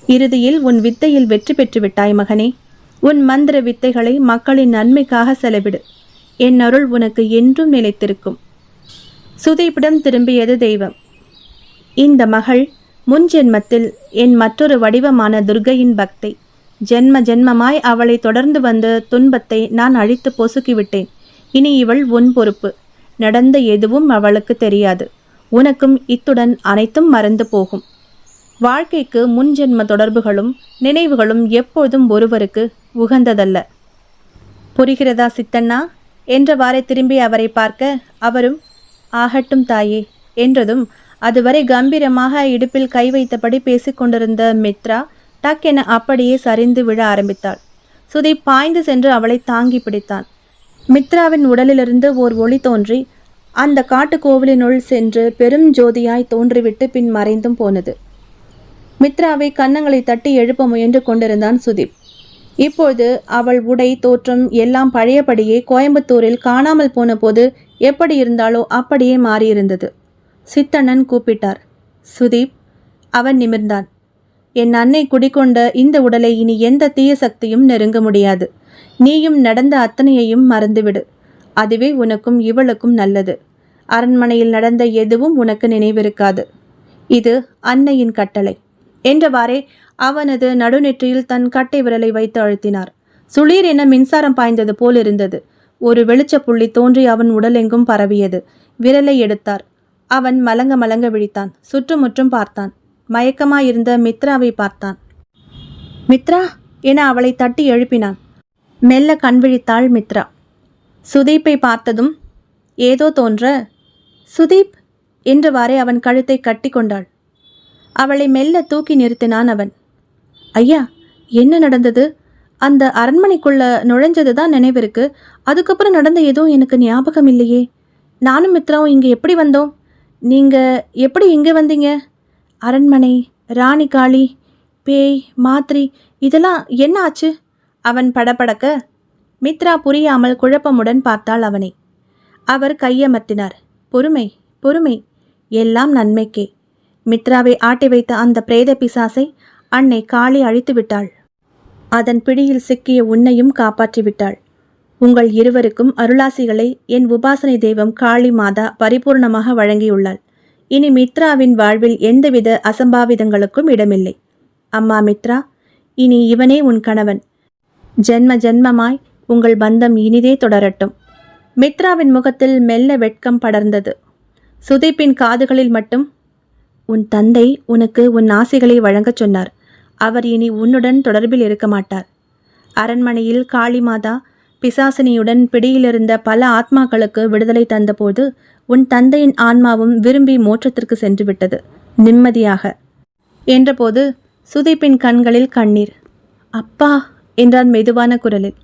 இறுதியில் உன் வித்தையில் வெற்றி பெற்று விட்டாய் மகனே. உன் மந்திர வித்தைகளை மக்களின் நன்மைக்காக செலவிடு. என் அருள் உனக்கு என்றும் நிலைத்திருக்கும். சுதீப்பிடம் திரும்பியது தெய்வம். இந்த மகள் முன் ஜென்மத்தில் என் மற்றொரு வடிவமான துர்கையின் பக்தை. ஜென்ம ஜென்மமாய் அவளை தொடர்ந்து வந்த துன்பத்தை நான் அழித்து பொசுக்கிவிட்டேன். இனி இவள் உன் பொறுப்பு. நடந்த எதுவும் அவளுக்கு தெரியாது. உனக்கும் இத்துடன் அனைத்தும் மறந்து போகும். வாழ்க்கைக்கு முன் ஜென்ம தொடர்புகளும் நினைவுகளும் எப்போதும் ஒருவருக்கு உகந்ததல்ல. புரிகிறதா சித்தண்ணா என்றவாறே திரும்பி அவரை பார்க்க, அவரும் ஆகட்டும் தாயே என்றதும், அதுவரை கம்பீரமாக இடுப்பில் கை வைத்தபடி பேசிக்கொண்டிருந்த மித்ரா டக் என அப்படியே சரிந்து விழ ஆரம்பித்தாள். சுதீப் பாய்ந்து சென்று அவளை தாங்கி பிடித்தான். மித்ராவின் உடலிலிருந்து ஓர் ஒளி தோன்றி அந்த காட்டுக்கோவிலினுள் சென்று பெரும் ஜோதியாய் தோன்றிவிட்டு பின் மறைந்தும் போனது. மித்ராவை கன்னங்களை தட்டி எழுப்ப முயன்று கொண்டிருந்தான் சுதீப். இப்போது அவள் உடை தோற்றம் எல்லாம் பழையபடியே கோயம்புத்தூரில் காணாமல் போன போது எப்படி இருந்தாலோ அப்படியே மாறியிருந்தது. சித்தண்ணன் கூப்பிட்டார். சுதீப். அவன் நிமிர்ந்தான். என் அன்னை குடிக்கொண்ட இந்த உடலை இனி எந்த தீய சக்தியும் நெருங்க முடியாது. நீயும் நடந்த அத்தனையையும் மறந்துவிடு. அதுவே உனக்கும் இவளுக்கும் நல்லது. அரண்மனையில் நடந்த எதுவும் உனக்கு நினைவிருக்காது. இது அன்னையின் கட்டளை என்றவாறே அவனது நடுநெற்றியில் தன் கட்டை விரலை வைத்து அழுத்தினார். சுளீர் என மின்சாரம் பாய்ந்தது போல் இருந்தது. ஒரு வெளிச்சப்புள்ளி தோன்றி அவன் உடலெங்கும் பரவியது. விரலை எடுத்தார். அவன் மலங்க மலங்க விழித்தான். சுற்றுமுற்றும் பார்த்தான். மயக்கமாயிருந்த மித்ராவை பார்த்தான். மித்ரா என அவளை தட்டி எழுப்பினான். மெல்ல கண்விழித்தாள் மித்ரா. சுதீப்பை பார்த்ததும் ஏதோ தோன்ற, சுதீப் என்றவாறே அவன் கழுத்தை கட்டி கொண்டாள். அவளை மெல்ல தூக்கி நிறுத்தினான் அவன். ஐயா, என்ன நடந்தது? அந்த அரண்மனைக்குள்ள நுழைஞ்சதுதான் நினைவிருக்கு. அதுக்கப்புறம் நடந்த எதுவும் எனக்கு ஞாபகம் இல்லையே. நானும் மித்ராவும் இங்கே எப்படி வந்தோம்? நீங்க எப்படி இங்கே வந்தீங்க? அரண்மனை, ராணி காளி, பேய், மாத்ரி, இதெல்லாம் என்ன ஆச்சு? அவன் படபடக்க மித்ரா புரியாமல் குழப்பமுடன் பார்த்தாள் அவனை. அவர் கையமர்த்தினார். பொறுமை, பொறுமை, எல்லாம் நன்மைக்கே. மித்ராவை ஆட்டி வைத்த அந்த பிரேத பிசாசை அன்னை காளி அழித்து விட்டாள். அதன் பிடியில் சிக்கிய உன்னையும் காப்பாற்றி விட்டாள். உங்கள் இருவருக்கும் அருளாசிகளை என் உபாசனை தெய்வம் காளி மாதா பரிபூர்ணமாக வழங்கியுள்ளாள். இனி மித்ராவின் வாழ்வில் எந்தவித அசம்பாவிதங்களுக்கும் இடமில்லை. அம்மா மித்ரா, இனி இவனே உன் கணவன். ஜென்ம ஜென்மமாய் உங்கள் பந்தம் இனிதே தொடரட்டும். மித்ராவின் முகத்தில் மெல்ல வெட்கம் படர்ந்தது. சுதீப்பின் காதுகளில் மட்டும், உன் தந்தை உனக்கு உன் ஆசைகளை வழங்கச் சொன்னார். அவர் இனி உன்னுடன் தொடர்பில் இருக்க மாட்டார். அரண்மனையில் காளிமாதா பிசாசினியுடன் பிடியிலிருந்த பல ஆத்மாக்களுக்கு விடுதலை தந்தபோது உன் தந்தையின் ஆன்மாவும் விரும்பி மோட்சத்திற்கு சென்று விட்டது, நிம்மதியாக என்றபோது சுதீப்பின் கண்களில் கண்ணீர். அப்பா என்றான் மெதுவான குரலில்.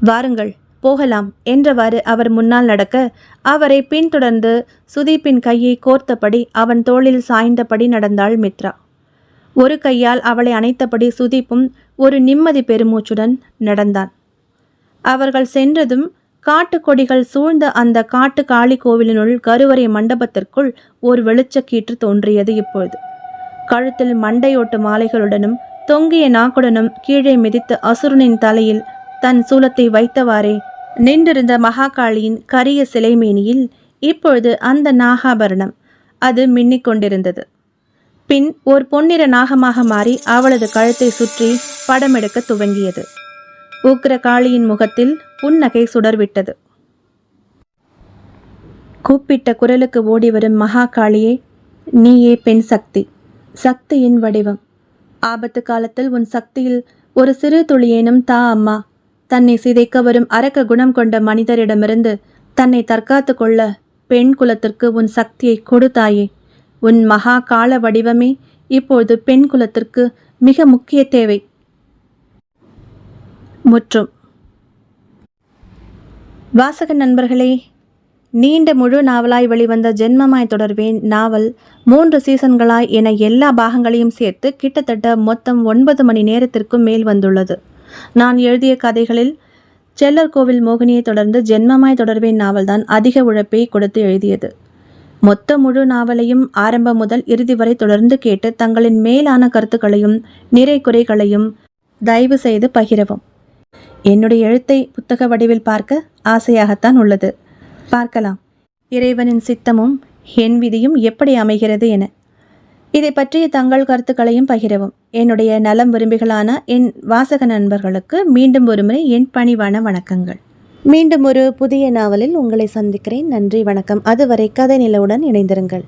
வாருங்கள் போகலாம் என்றவாறு அவர் முன்னால் நடக்க அவரை பின்தொடர்ந்து சுதீப்பின் கையை கோர்த்தபடி அவன் தோளில் சாய்ந்தபடி நடந்தாள் மித்ரா. ஒரு கையால் அவளை அணைத்தபடி சுதீப்பும் ஒரு நிம்மதி பெருமூச்சுடன் நடந்தான். அவர்கள் சென்றதும் காட்டுக்கொடிகள் சூழ்ந்த அந்த காட்டு காளி கோவிலினுள் கருவறை மண்டபத்திற்குள் ஒரு வெளிச்சக்கீற்று தோன்றியது. இப்பொழுது கழுத்தில் மண்டையோட்டு மாலைகளுடனும் தொங்கிய நாக்குடனும் கீழே மிதித்து அசுரனின் தலையில் தன் சூலத்தை வைத்தவாறே நின்றிருந்த மகாகாளியின் கரிய சிலைமேனியில் இப்பொழுது அந்த நாகாபரணம் அது மின்னிக் கொண்டிருந்தது. பின் ஓர் பொன்னிற நாகமாக மாறி அவளது கழுத்தை சுற்றி படமெடுக்க துவங்கியது. உக்கிர காளியின் முகத்தில் புன்னகை சுடர்விட்டது. கூப்பிட்ட குரலுக்கு ஓடிவரும் மகாகாளியே, நீயே பெண் சக்தி, சக்தியின் வடிவம். ஆபத்து காலத்தில் உன் சக்தியில் ஒரு சிறு துளியேனும் தா அம்மா. தன்னை சிதைக்க வரும் அரக்க குணம் கொண்ட மனிதரிடமிருந்து தன்னை தற்காத்து கொள்ள பெண் குலத்திற்கு உன் சக்தியை கொடுத்தாயே. உன் மகா கால வடிவமே இப்பொழுது பெண் குலத்திற்கு மிக முக்கிய தேவை. முற்றும். வாசக நண்பர்களே, நீண்ட முழு நாவலாய் வெளிவந்த ஜென்மமாய் தொடர்வேன் நாவல் 3 சீசன்களாய் என எல்லா பாகங்களையும் சேர்த்து கிட்டத்தட்ட மொத்தம் 9 மணி நேரத்திற்கும் மேல் வந்துள்ளது. நான் எழுதிய கதைகளில் செல்லர் கோவில் மோகினியை தொடர்ந்து ஜென்மமாய் தொடர்வேன் நாவல்தான் அதிக உழைப்பை கொடுத்து எழுதியது. மொத்த முழு நாவலையும் ஆரம்பம் முதல் இறுதி வரை தொடர்ந்து கேட்டு தங்களின் மேலான கருத்துக்களையும் நிறை குறைகளையும் தயவு செய்து பகிரவும். என்னுடைய எழுத்தை புத்தக வடிவில் பார்க்க ஆசையாகத்தான் உள்ளது. பார்க்கலாம் இறைவனின் சித்தமும் என் விதியும் எப்படி அமைகிறது என. இதை பற்றிய தங்கள் கருத்துக்களையும் பகிரவும். என்னுடைய நலம் விரும்பிகளான என் வாசக நண்பர்களுக்கு மீண்டும் ஒருமுறை என் பணிவான வணக்கங்கள். மீண்டும் ஒரு புதிய நாவலில் உங்களை சந்திக்கிறேன். நன்றி, வணக்கம். அதுவரை கதை நிலவுடன் இணைந்திருங்கள்.